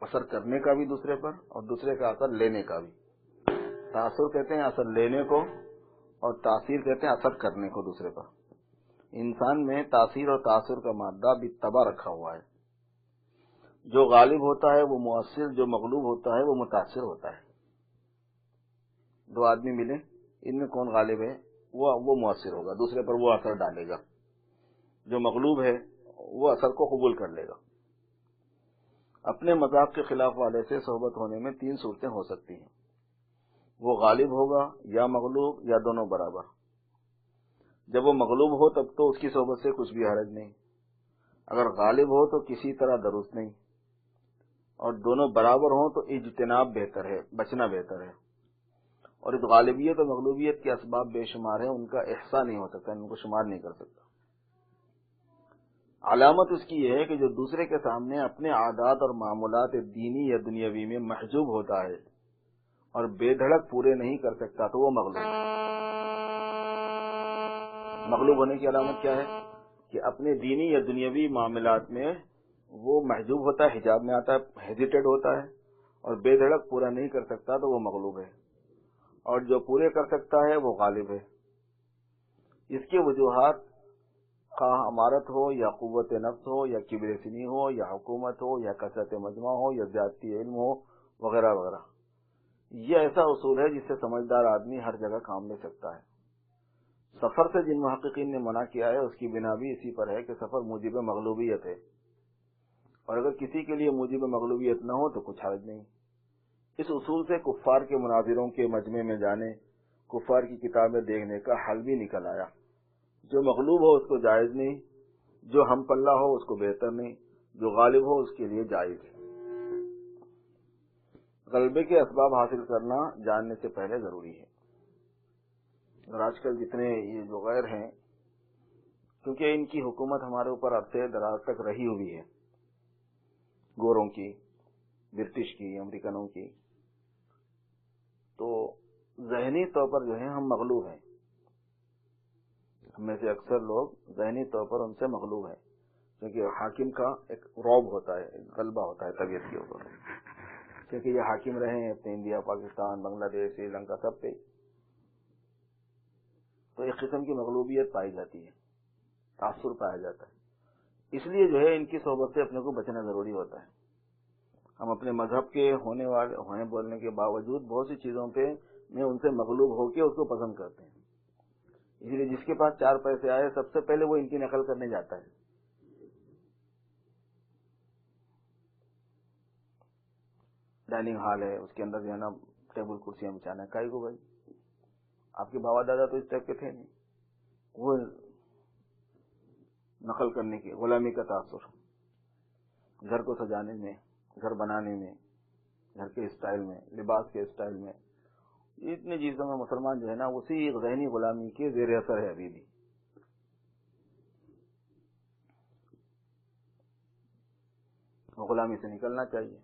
اثر کرنے کا بھی دوسرے پر اور دوسرے کا اثر لینے کا بھی. تاثر کہتے ہیں اثر لینے کو اور تاثیر کہتے ہیں اثر کرنے کو دوسرے پر. انسان میں تاثیر اور تاثر کا مادہ بالطبع رکھا ہوا ہے. جو غالب ہوتا ہے وہ مؤثر، جو مغلوب ہوتا ہے وہ متاثر ہوتا ہے. دو آدمی ملے، ان میں کون غالب ہے؟ وہ مؤثر ہوگا، دوسرے پر وہ اثر ڈالے گا. جو مغلوب ہے وہ اثر کو قبول کر لے گا. اپنے مذاق کے خلاف والے سے صحبت ہونے میں 3 صورتیں ہو سکتی ہیں. وہ غالب ہوگا یا مغلوب یا دونوں برابر. جب وہ مغلوب ہو تب تو اس کی صحبت سے کچھ بھی حرج نہیں، اگر غالب ہو تو کسی طرح درست نہیں، اور دونوں برابر ہوں تو اجتناب بہتر ہے، بچنا بہتر ہے. اور اس غالبیت اور مغلوبیت کے اسباب بے شمار ہیں، ان کا احصاء نہیں ہو سکتا، ان کو شمار نہیں کر سکتا. علامت اس کی یہ ہے کہ جو دوسرے کے سامنے اپنے عادات اور معمولات دینی یا دنیاوی میں محجوب ہوتا ہے اور بے دھڑک پورے نہیں کر سکتا تو وہ مغلوب ہے. مغلوب ہونے کی علامت کیا ہے؟ کہ اپنے دینی یا دنیاوی معاملات میں وہ محجوب ہوتا ہے، حجاب میں آتا ہے، ہیزیٹیٹ ہوتا ہے اور بے دھڑک پورا نہیں کر سکتا تو وہ مغلوب ہے. اور جو پورے کر سکتا ہے وہ غالب ہے. اس کے وجوہات خواہ امارت ہو یا قوت نفس ہو یا کبر سنی ہو یا حکومت ہو یا کثرت مجمع ہو یا زیادتی علم ہو وغیرہ وغیرہ. یہ ایسا اصول ہے جس سے سمجھدار آدمی ہر جگہ کام لے سکتا ہے. سفر سے جن محققین نے منع کیا ہے اس کی بنا بھی اسی پر ہے کہ سفر موجب مغلوبیت ہے، اور اگر کسی کے لیے موجب مغلوبیت نہ ہو تو کچھ حرج نہیں. اس اصول سے کفار کے مناظروں کے مجمع میں جانے، کفار کی کتابیں دیکھنے کا حل بھی نکل آیا. جو مغلوب ہو اس کو جائز نہیں، جو ہم پلہ ہو اس کو بہتر نہیں، جو غالب ہو اس کے لیے جائز ہے. غلبے کے اسباب حاصل کرنا جاننے سے پہلے ضروری ہے. اور آج کل جتنے یہ جو غیر ہیں، کیونکہ ان کی حکومت ہمارے اوپر عرصے دراز تک رہی ہوئی ہے، گوروں کی، برٹش کی، امریکنوں کی، تو ذہنی طور پر جو ہے ہم مغلوب ہیں. ہم میں سے اکثر لوگ ذہنی طور پر ان سے مغلوب ہیں، کیونکہ حاکم کا ایک رعب ہوتا ہے، ایک غلبہ ہوتا ہے طبیعت کے اوپر، کیونکہ یہ حاکم رہے ہیں اپنے انڈیا، پاکستان، بنگلہ دیش، سری لنکا، سب پہ، تو ایک قسم کی مغلوبیت پائی جاتی ہے، تاثر پایا جاتا ہے. اس لیے جو ہے ان کی صحبت سے اپنے کو بچنا ضروری ہوتا ہے. ہم اپنے مذہب کے ہونے بولنے کے باوجود بہت سی چیزوں پہ میں ان سے مغلوب ہو کے اس کو پسند کرتے ہیں. اسی لیے جس کے پاس 4 پیسے آئے سب سے پہلے وہ ان کی نقل کرنے جاتا ہے. ڈائننگ ہال ہے، اس کے اندر جو ہے نا ٹیبل کرسیاں بچانا ہے، کائی کو بھائی؟ آپ کے بابا دادا تو اس ٹائپ کے تھے نہیں. وہ نقل کرنے کی، غلامی کا تاثر، گھر کو سجانے میں، گھر بنانے میں، گھر کے اسٹائل میں، لباس کے اسٹائل میں، اتنی چیزوں میں مسلمان جو ہے نا اسی ذہنی غلامی کے زیر اثر ہے ابھی بھی. غلامی سے نکلنا چاہیے.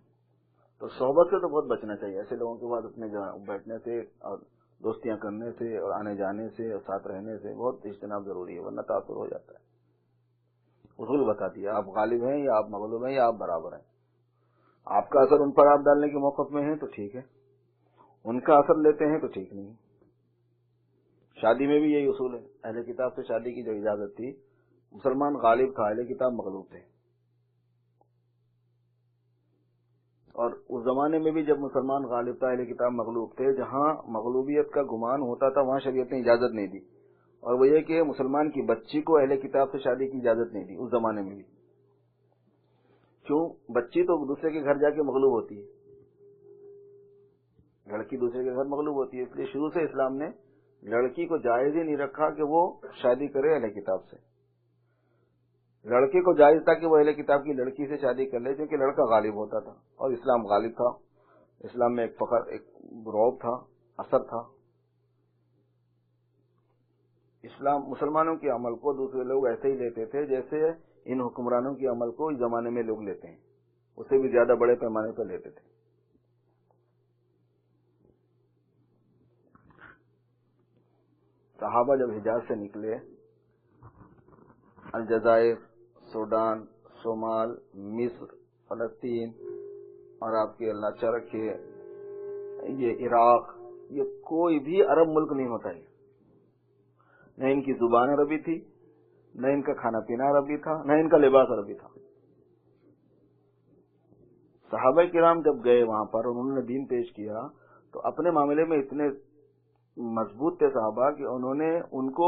تو صحبت سے تو بہت بچنا چاہیے. ایسے لوگوں کے بعد اپنے بیٹھنے سے اور دوستیاں کرنے سے اور آنے جانے سے اور ساتھ رہنے سے بہت اجتناب ضروری ہے، ورنہ تاثر ہو جاتا ہے. اصول بتا دیا، آپ غالب ہیں یا آپ مغلوب ہیں یا آپ برابر ہیں. آپ کا اثر ان پر آپ ڈالنے کے موقف میں ہیں تو ٹھیک ہے، ان کا اثر لیتے ہیں تو ٹھیک نہیں. شادی میں بھی یہی اصول ہے. اہل کتاب سے شادی کی جو اجازت تھی مسلمان غالب تھا، اہل کتاب مغلوب تھے. اور اس زمانے میں بھی جب مسلمان غالب تھا، اہل کتاب مغلوب تھے، جہاں مغلوبیت کا گمان ہوتا تھا وہاں شریعت نے اجازت نہیں دی. اور وہ یہ کہ مسلمان کی بچی کو اہل کتاب سے شادی کی اجازت نہیں دی اس زمانے میں بھی. کیوں؟ بچی تو دوسرے کے گھر جا کے مغلوب ہوتی ہے، لڑکی دوسرے کے گھر مغلوب ہوتی ہے. اس لیے شروع سے اسلام نے لڑکی کو جائز ہی نہیں رکھا کہ وہ شادی کرے اہل کتاب سے. لڑکے کو جائز تھا کہ وہ اہل کتاب کی لڑکی سے شادی کر لے، کیونکہ لڑکا غالب ہوتا تھا اور اسلام غالب تھا. اسلام میں ایک فخر، ایک رعب تھا، اثر تھا. اسلام مسلمانوں کے عمل کو دوسرے لوگ ایسے ہی لیتے تھے جیسے ان حکمرانوں کے عمل کو اس زمانے میں لوگ لیتے ہیں، اس سے بھی زیادہ بڑے پیمانے پر لیتے تھے. صحابہ جب حجاز سے نکلے، الجزائر، سوڈان، صومال، مصر، فلسطین اور آپ کے اللہ اچھا رکھے یہ عراق، یہ کوئی بھی عرب ملک نہیں ہوتا ہے. نہ ان کی زبان عربی تھی، نہ ان کا کھانا پینا عربی تھا، نہ ان کا لباس عربی تھا. صحابہ کرام جب گئے وہاں پر انہوں نے دین پیش کیا تو اپنے معاملے میں اتنے مضبوط تھے صحابہ کہ انہوں نے ان کو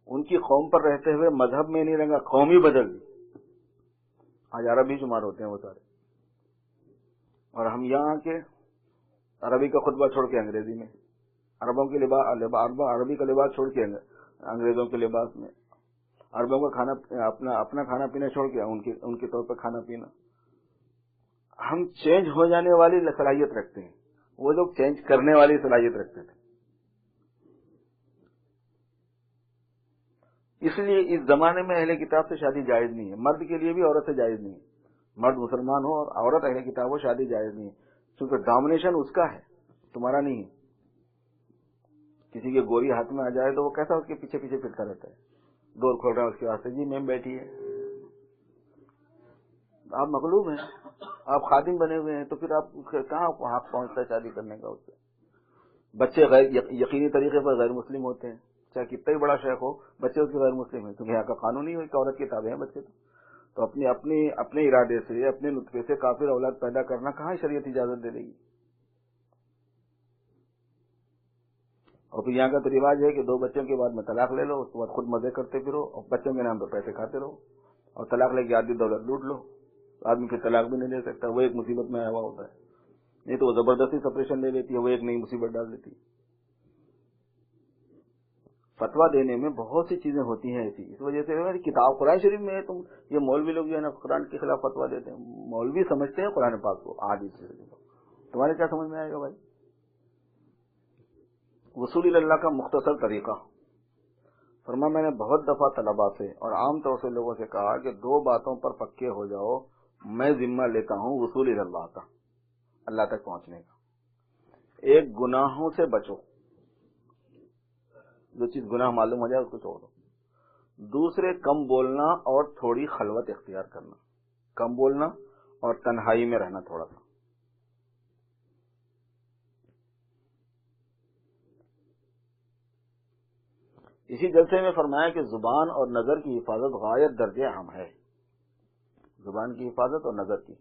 ان کی قوم پر رہتے ہوئے مذہب میں نہیں رنگا، قوم ہی بدل دی. آج عرب ہی شمار ہوتے ہیں وہ سارے، اور ہم یہاں کے عربی کا خطبہ چھوڑ کے انگریزی میں، عربوں کے عربی کا لباس چھوڑ کے انگریزوں کے لباس میں، عربوں کا کھانا اپنا کھانا پینا چھوڑ کے ان کے طور پر کھانا پینا. ہم چینج ہو جانے والی صلاحیت رکھتے ہیں، وہ لوگ چینج کرنے والی صلاحیت رکھتے تھے. اس لیے اس زمانے میں اہل کتاب سے شادی جائز نہیں ہے، مرد کے لیے بھی عورت سے جائز نہیں ہے. مرد مسلمان ہو اور عورت اہل کتاب ہو، شادی جائز نہیں ہے، کیونکہ ڈومینیشن اس کا ہے، تمہارا نہیں ہے. کسی کے گوری ہاتھ میں آ جائے تو وہ کیسا اس کے پیچھے پیچھے پھرتا رہتا ہے، ڈور کھول رہا ہے اس کے واسطے، جی میم بیٹھی ہے. آپ مغلوب ہیں، آپ خادم بنے ہوئے ہیں، تو پھر آپ کہاں حق پہنچتا ہے شادی کرنے کا اس سے. بچے غیر یقینی طریقے پر غیر مسلم ہوتے ہیں، چاہے کتنا ہی بڑا شیخ ہو، بچے اس کے غیر مسلم ہیں، کیونکہ یہاں کا قانون ہی ہے کہ عورت کے تابع ہیں بچے. تو اپنے ارادے سے، اپنے نطفے سے کافر اولاد پیدا کرنا کہاں شریعت اجازت دے دے گی. اور پھر یہاں کا تو رواج ہے کہ 2 بچوں کے بعد میں طلاق لے لو، اس کے بعد خود مزے کرتے پھرو اور بچوں کے نام پر پیسے کھاتے رہو، اور طلاق لے کے آدھی دولت لوٹ لو. آدمی پھر طلاق بھی نہیں دے سکتا، وہ ایک مصیبت میں آیا ہوا ہوتا ہے. نہیں تو وہ زبردستی سپریشن لے لیتی ہے، وہ ایک نئی مصیبت ڈال دیتی ہے. فتویٰ دینے میں بہت سی چیزیں ہوتی ہیں ایسی، اس وجہ سے کتاب قرآن شریف میں تم یہ مولوی لوگ جو ہے نا قرآن کے خلاف فتویٰ دیتے ہیں، مولوی سمجھتے ہیں قرآن پاک کو، حدیث سے تمہارے کیا سمجھ میں آئے گا بھائی. وصول اللہ کا مختصر طریقہ فرما، میں نے بہت دفعہ طلباء سے اور عام طور سے لوگوں سے کہا کہ 2 باتوں پر پکے ہو جاؤ، میں ذمہ لیتا ہوں وصول اللہ کا، اللہ تک پہنچنے کا. ایک، گناہوں سے بچو، جو چیز گناہ معلوم ہو جائے اس کو چھوڑ دو. دوسرے، کم بولنا اور تھوڑی خلوت اختیار کرنا، کم بولنا اور تنہائی میں رہنا تھوڑا سا. اسی جلسے میں فرمایا کہ زبان اور نظر کی حفاظت غایت درجے اہم ہے، زبان کی حفاظت اور نظر کی.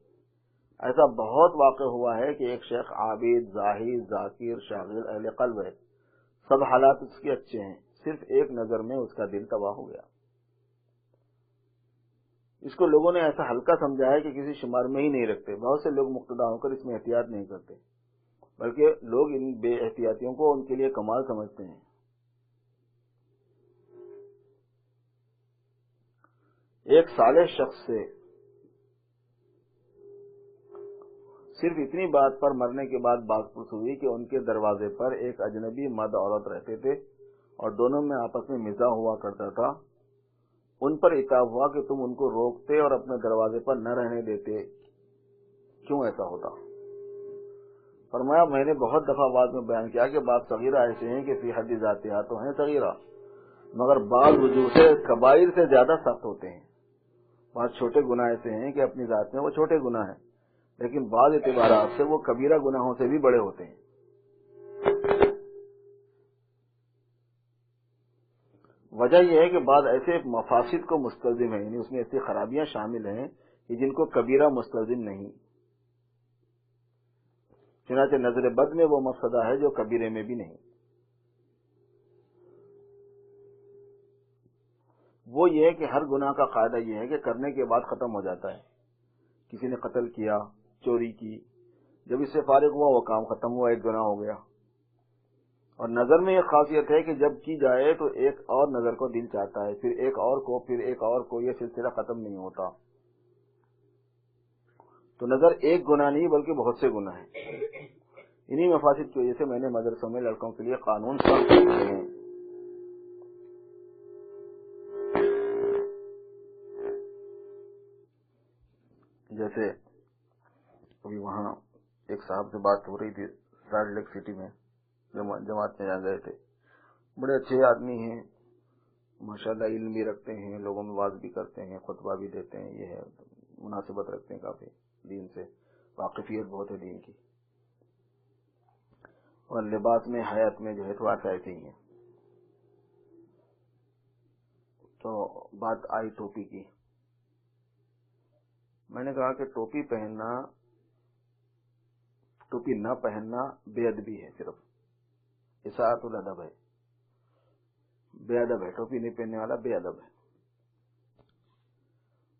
ایسا بہت واقع ہوا ہے کہ ایک شیخ عابد، زاہد، ذاکر، شاغل، اہل قلب ہے، سب حالات اس کے اچھے ہیں، صرف ایک نظر میں اس کا دل تباہ ہو گیا. اس کو لوگوں نے ایسا ہلکا سمجھا ہے کہ کسی شمار میں ہی نہیں رکھتے. بہت سے لوگ مقتدا ہو کر اس میں احتیاط نہیں کرتے، بلکہ لوگ ان بے احتیاطیوں کو ان کے لیے کمال سمجھتے ہیں. ایک صالح شخص سے صرف اتنی بات پر مرنے کے بعد بات پوچھ ہوئی کہ ان کے دروازے پر ایک اجنبی مرد عورت رہتے تھے اور دونوں میں آپس میں مزاح ہوا کرتا تھا. ان پر عتاب ہوا کہ تم ان کو روکتے اور اپنے دروازے پر نہ رہنے دیتے، کیوں ایسا ہوتا؟ فرمایا، میں نے بہت دفعہ بعد میں بیان کیا کہ بعض صغیرہ ایسے ہیں کہ فی حد ذاتها تو ہیں صغیرہ، مگر بعض وجوہ سے کبائر سے زیادہ سخت ہوتے ہیں. بعض چھوٹے گناہ ایسے ہیں کہ اپنی ذات میں وہ چھوٹے گناہ ہیں، لیکن بعض اعتبارات سے وہ کبیرہ گناہوں سے بھی بڑے ہوتے ہیں. وجہ یہ ہے کہ بعض ایسے مفاسد کو مستلزم ہیں، یعنی اس میں ایسی خرابیاں شامل ہیں کہ جن کو کبیرہ مستلزم نہیں. چنانچہ نظر بد میں وہ مفسدہ ہے جو کبیرے میں بھی نہیں. وہ یہ ہے کہ ہر گناہ کا قاعدہ یہ ہے کہ کرنے کے بعد ختم ہو جاتا ہے. کسی نے قتل کیا، چوری کی، جب اس سے فارغ ہوا وہ کام ختم ہوا، ایک گناہ ہو گیا. اور نظر میں یہ خاصیت ہے کہ جب کی جائے تو ایک اور نظر کو دل چاہتا ہے، پھر ایک اور کو، پھر ایک اور کو، یہ سلسلہ ختم نہیں ہوتا. تو نظر ایک گناہ نہیں بلکہ بہت سے گناہ ہیں. انہی مفاسد کی وجہ سے میں نے مدرسوں میں لڑکوں کے لیے قانون سخت کیے ہیں. جیسے ابھی وہاں ایک صاحب سے بات ہو رہی تھی سالٹ لیک سٹی میں، جماعت میں جا گئے تھے. بڑے اچھے آدمی ہیں ماشاءاللہ، علم بھی رکھتے ہیں، لوگوں میں واعظ بھی کرتے ہیں، خطبہ بھی دیتے ہیں، یہ ہے مناسبت رکھتے ہیں کافی دین سے، واقفیت بہت ہے دین کی. اور لباس میں، حیات میں جو ہے تھوڑا سا ایسے ہی ہے. تو بات آئی ٹوپی کی. میں نے کہا کہ ٹوپی پہننا، ٹوپی نہ پہننا بے ادبی ہے، صرف اساءۃ الادب ہے، بے ادب ہے. ٹوپی نہیں پہننے والا بے ادب ہے.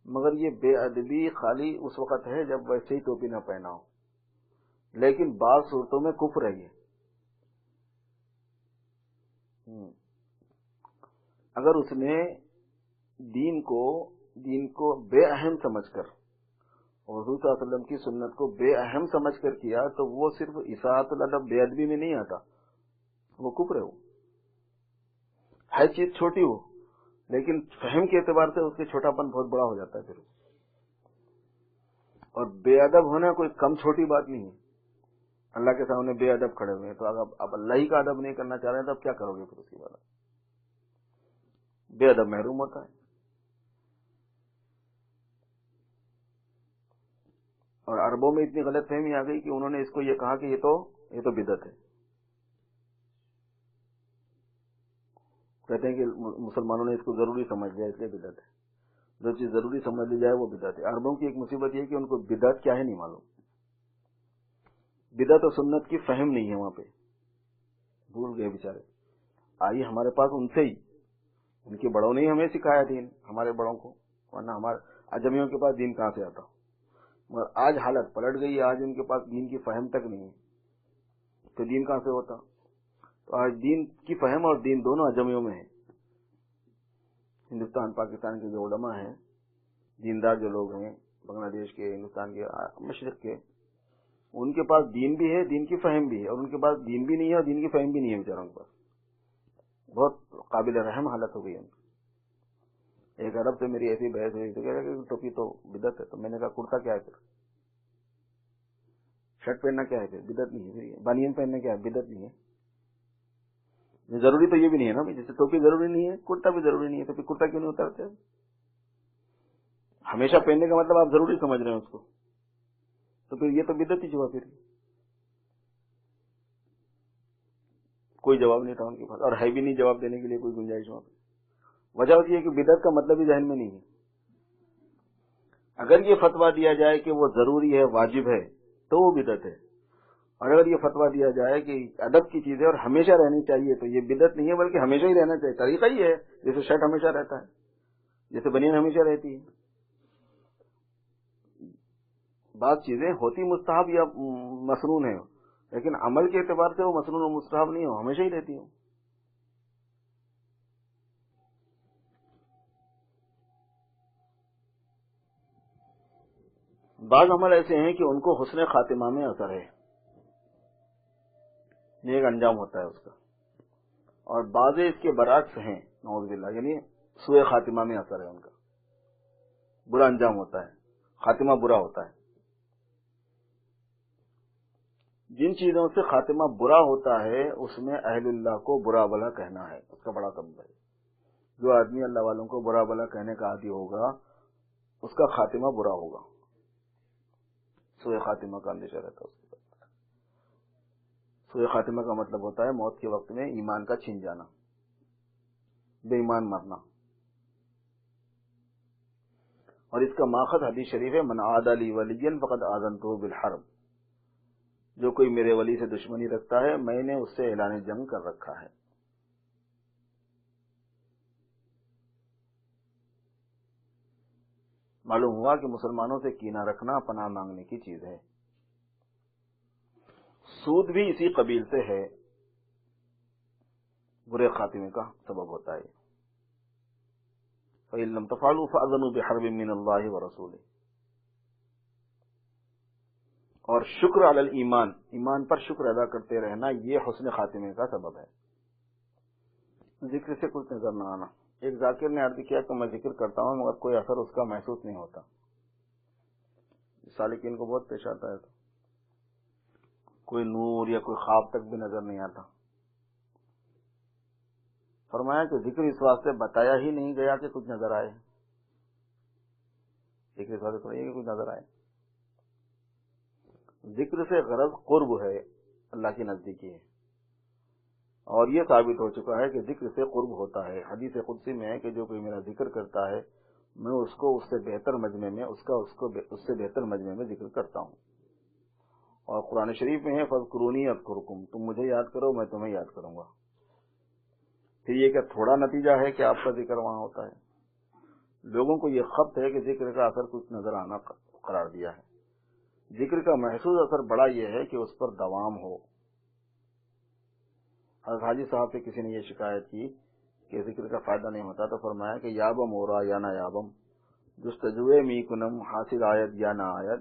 مگر یہ بے ادبی خالی اس وقت ہے جب ویسے ہی ٹوپی نہ پہنا ہو، لیکن بعض صورتوں میں کفر ہے یہ. اگر اس نے دین کو بے اہم سمجھ کر، اور حضور صلی اللہ علیہ وسلم کی سنت کو بے اہم سمجھ کر کیا تو وہ صرف اساءۃ الادب، بے ادبی میں نہیں آتا، وہ کفر ہے. وہ ہے چیز چھوٹی ہو لیکن فہم کے اعتبار سے اس کے چھوٹا پن بہت بڑا ہو جاتا ہے پھر. اور بے ادب ہونا کوئی کم چھوٹی بات نہیں ہے. اللہ کے سامنے بے ادب کھڑے ہوئے ہیں تو اگر آپ اللہ ہی کا ادب نہیں کرنا چاہ رہے ہیں تو آپ کیا کرو گے پھر اس کے بعد؟ بے ادب محروم ہوتا ہے. اور عربوں میں اتنی غلط فہمی آ گئی کہ انہوں نے اس کو یہ کہا کہ یہ تو بدعت ہے. کہتے ہیں کہ مسلمانوں نے اس کو ضروری سمجھ لیا اس لیے بدعت ہے. جو چیز ضروری سمجھ لی جائے وہ بدعت ہے. عربوں کی ایک مصیبت یہ ہے کہ ان کو بدعت کیا ہے نہیں معلوم. بدعت و سنت کی فہم نہیں ہے وہاں پہ، بھول گئے بیچارے. آئیے ہمارے پاس ان سے ہی، ان کے بڑوں نے ہی ہمیں سکھایا دین، ہمارے بڑوں کو، ورنہ ہمارے اجمیوں کے پاس دین کہاں سے آتا. مگر آج حالت پلٹ گئی ہے، آج ان کے پاس دین کی فہم تک نہیں ہے تو دین کہاں سے ہوتا. تو آج دین کی فہم اور دین دونوں اجمیوں میں ہے. ہندوستان پاکستان کے جو علماء ہیں، دیندار جو لوگ ہیں، بنگلہ دیش کے، ہندوستان کے، مشرق کے، ان کے پاس دین بھی ہے، دین کی فہم بھی ہے، اور ان کے پاس دین بھی نہیں ہے اور دین کی فہم بھی نہیں ہے بیچاروں کے پاس. بہت قابل رحم حالت ہو گئی ہے. ایک عرب سے میری ایسی بحث ہوئی تو کہہ رہا کہ ٹوپی تو بدعت ہے. تو میں نے کہا کرتا کیا ہے پھر؟ شرٹ پہننا کیا ہے پھر؟ بدعت نہیں ہے. بنیان پہننا کیا ہے؟ بدعت نہیں ہے. ضروری تو یہ بھی نہیں ہے نا، جیسے ٹوپی ضروری نہیں ہے کرتا بھی ضروری نہیں ہے، تو پھر کرتا کیوں نہیں اترتے؟ ہمیشہ پہننے کا مطلب آپ ضروری سمجھ رہے ہیں اس کو، تو پھر یہ تو بدعت ہی ہوا. پھر کوئی جواب نہیں تھا ان کے پاس، اور ہے بھی نہیں جواب دینے کے لیے کوئی گنجائش وہاں پہ. وجہ ہوتی ہے کہ بدعت کا مطلب ہی ذہن میں نہیں ہے. اگر یہ فتویٰ دیا جائے کہ وہ ضروری ہے، واجب ہے، تو وہ بدعت ہے. اور اگر یہ فتویٰ دیا جائے کہ ادب کی چیز ہے اور ہمیشہ رہنی چاہیے تو یہ بدعت نہیں ہے بلکہ ہمیشہ ہی رہنا چاہیے. طریقہ ہی ہے، جیسے شرٹ ہمیشہ رہتا ہے، جیسے بنیان ہمیشہ رہتی ہے. بعض چیزیں ہوتی مستحب یا مسنون ہے، لیکن عمل کے اعتبار سے وہ مسنون و مستحب نہیں ہو، ہمیشہ ہی رہتی ہوں. بعض عمل ایسے ہیں کہ ان کو حسن خاتمہ میں اثر ہے، نیک انجام ہوتا ہے اس کا، اور بعض اس کے برعکس ہیں نعوذ باللہ، یعنی سوء خاتمہ میں اثر ہے ان کا، برا انجام ہوتا ہے، خاتمہ برا ہوتا ہے. جن چیزوں سے خاتمہ برا ہوتا ہے اس میں اہل اللہ کو برا بلا کہنا ہے، اس کا بڑا سبب ہے. جو آدمی اللہ والوں کو برا بلا کہنے کا عادی ہوگا اس کا خاتمہ برا ہوگا، سوء خاتمہ کا اندیشہ رہتا ہے اس کے بعد. سوء خاتمہ کا مطلب ہوتا ہے موت کے وقت میں ایمان کا چھن جانا. بے ایمان مرنا. اور اس کا ماخذ حدیث شریف ہے من عادى لي وليا فقد آذنته بالحرب. جو کوئی میرے ولی سے دشمنی رکھتا ہے میں نے اس سے اعلان جنگ کر رکھا ہے. معلوم ہوا کہ مسلمانوں سے کینہ رکھنا پناہ مانگنے کی چیز ہے. سود بھی اسی قبیل سے ہے، برے خاتمے کا سبب ہوتا ہے. فَإِن لَّمْ تَفْعَلُوا فَأْذَنُوا بِحَرْبٍ مِّنَ اللَّهِ وَرَسُولِهِ. اور شکر علی الایمان، ایمان پر شکر ادا کرتے رہنا یہ حسن خاتمے کا سبب ہے. ذکر سے کچھ نظر نہ آنا. ایک ذاکر نے عرض کیا کہ میں ذکر کرتا ہوں مگر کوئی اثر اس کا محسوس نہیں ہوتا. سالکین کو بہت پیش آتا ہے، تو کوئی نور یا کوئی خواب تک بھی نظر نہیں آتا. فرمایا کہ ذکر اس واسطے بتایا ہی نہیں گیا کہ کچھ نظر آئے. ذکر اس واسطے فرمایا کہ کچھ نظر آئے. ذکر سے غرض قرب ہے، اللہ کی نزدیکی ہے. اور یہ ثابت ہو چکا ہے کہ ذکر سے قرب ہوتا ہے. حدیث قدسی میں ہے کہ جو کوئی میرا ذکر کرتا ہے میں اس کو اس سے بہتر مجمع میں اس سے بہتر مجمع میں ذکر کرتا ہوں. اور قرآن شریف میں ہے فاذکرونی اذکرکم، تم مجھے یاد کرو میں تمہیں یاد کروں گا. پھر یہ کیا تھوڑا نتیجہ ہے کہ آپ کا ذکر وہاں ہوتا ہے؟ لوگوں کو یہ خبت ہے کہ ذکر کا اثر کچھ نظر آنا قرار دیا ہے. ذکر کا محسوس اثر بڑا یہ ہے کہ اس پر دوام ہو. حضرت حاجی صاحب سے کسی نے یہ شکایت کی کہ ذکر کا فائدہ نہیں ہوتا، تو فرمایا کہ یابم اورا یا نہ یابم، جستجوے می کنم، حاصل آیت یا نہ آیت،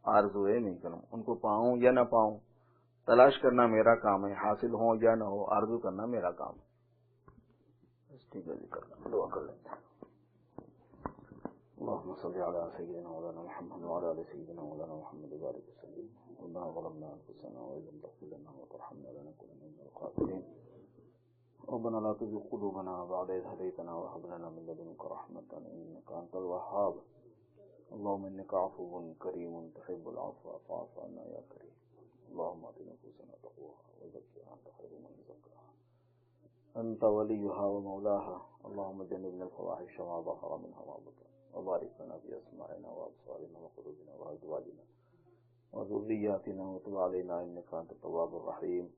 آرزوئے می کنم. ان کو پاؤں یا نہ پاؤں، تلاش کرنا میرا کام ہے، حاصل ہو یا نہ ہو آرزو کرنا میرا کام ہے. ٹھیک ہے، ذکر دعا کر لیتے ہیں. اللهم صل على سيدنا مولانا محمد وعلى ال سيدنا مولانا محمد وبارك وسلم. ربنا ظلمنا انفسنا وان لم تغفر لنا وترحمنا لنكونن من الخاسرين. ربنا لا تزغ قلوبنا بعد إذ هديتنا وهب لنا من لدنك رحمة إنك أنت الوهاب. اللهم إنك عفو كريم تحب العفو فاعف عنا يا كريم. اللهم آت نفوسنا تقواها وزكها أنت خير من زكاها أنت وليها ومولاها. اللهم جنبنا الفواحش ما ظهر منها وما بطن وبارك لنا في أسماعنا وأبصارنا وقلوبنا وأزواجنا وذرياتنا وتب علينا إنك أنت التواب الرحيم.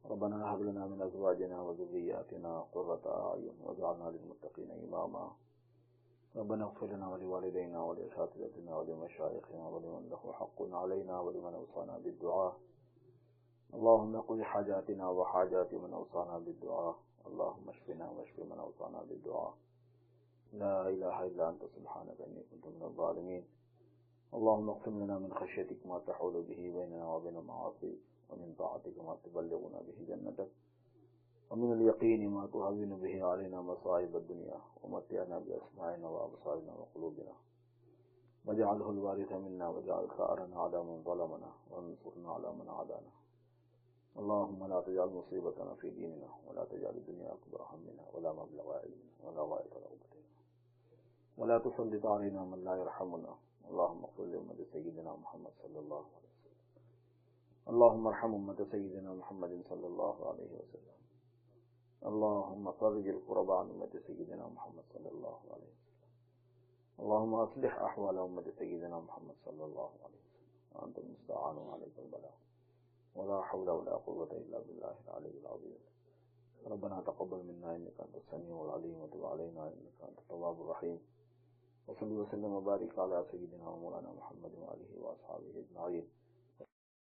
ربنا هب لنا من أزواجنا وذرياتنا قرة أعين واجعلنا للمتقين إماما. ربنا اغفر لنا ولوالدينا ولأساتذتنا ولمشايخنا ولمن له حق علينا ولمن أوصانا بالدعاء. اللهم اقض حاجاتنا وحاجات من أوصانا بالدعاء. اللهم اشفنا واشف من أوصانا بالدعاء. لا إله إلا أنت سبحانك إني كنت من الظالمين. اللهم اقسم لنا من خشيتك ما تحول به بيننا وبين معاصيك ومن طاعتك ما تبلغنا به جنتك ومن اليقين ما تهون به علينا مصائب الدنيا ومتعنا بأسماعنا وأبصارنا وقلوبنا واجعله الوارث منا واجعل ثأرنا على من ظلمنا وانصرنا على من عادانا. اللهم لا تجعل مصيبتنا في ديننا ولا تجعل الدنيا أكبر همنا ولا مبلغ علمنا ولا غاية رغبتنا ولا تسلط علينا من لا يرحمنا. اللهم اغفر لأمة سيدنا محمد صلى الله عليه وسلم. اللهم ارحم أمة سيدنا محمد صلى الله عليه وسلم. اللهم فرج الكرب عن أمة سيدنا محمد صلى الله عليه وسلم. اللهم أصلح أحوال أمة سيدنا محمد صلى الله عليه وسلم. وأنت المستعان وعليك البلاغ ولا حول ولا قوة إلا بالله العلي العظيم. ربنا تقبل منا إنك أنت السميع العليم وتب علينا إنك أنت التواب الرحيم. وصلى وسلم وبارك على سيدنا ومولانا محمد وآله وأصحابه أجمعين.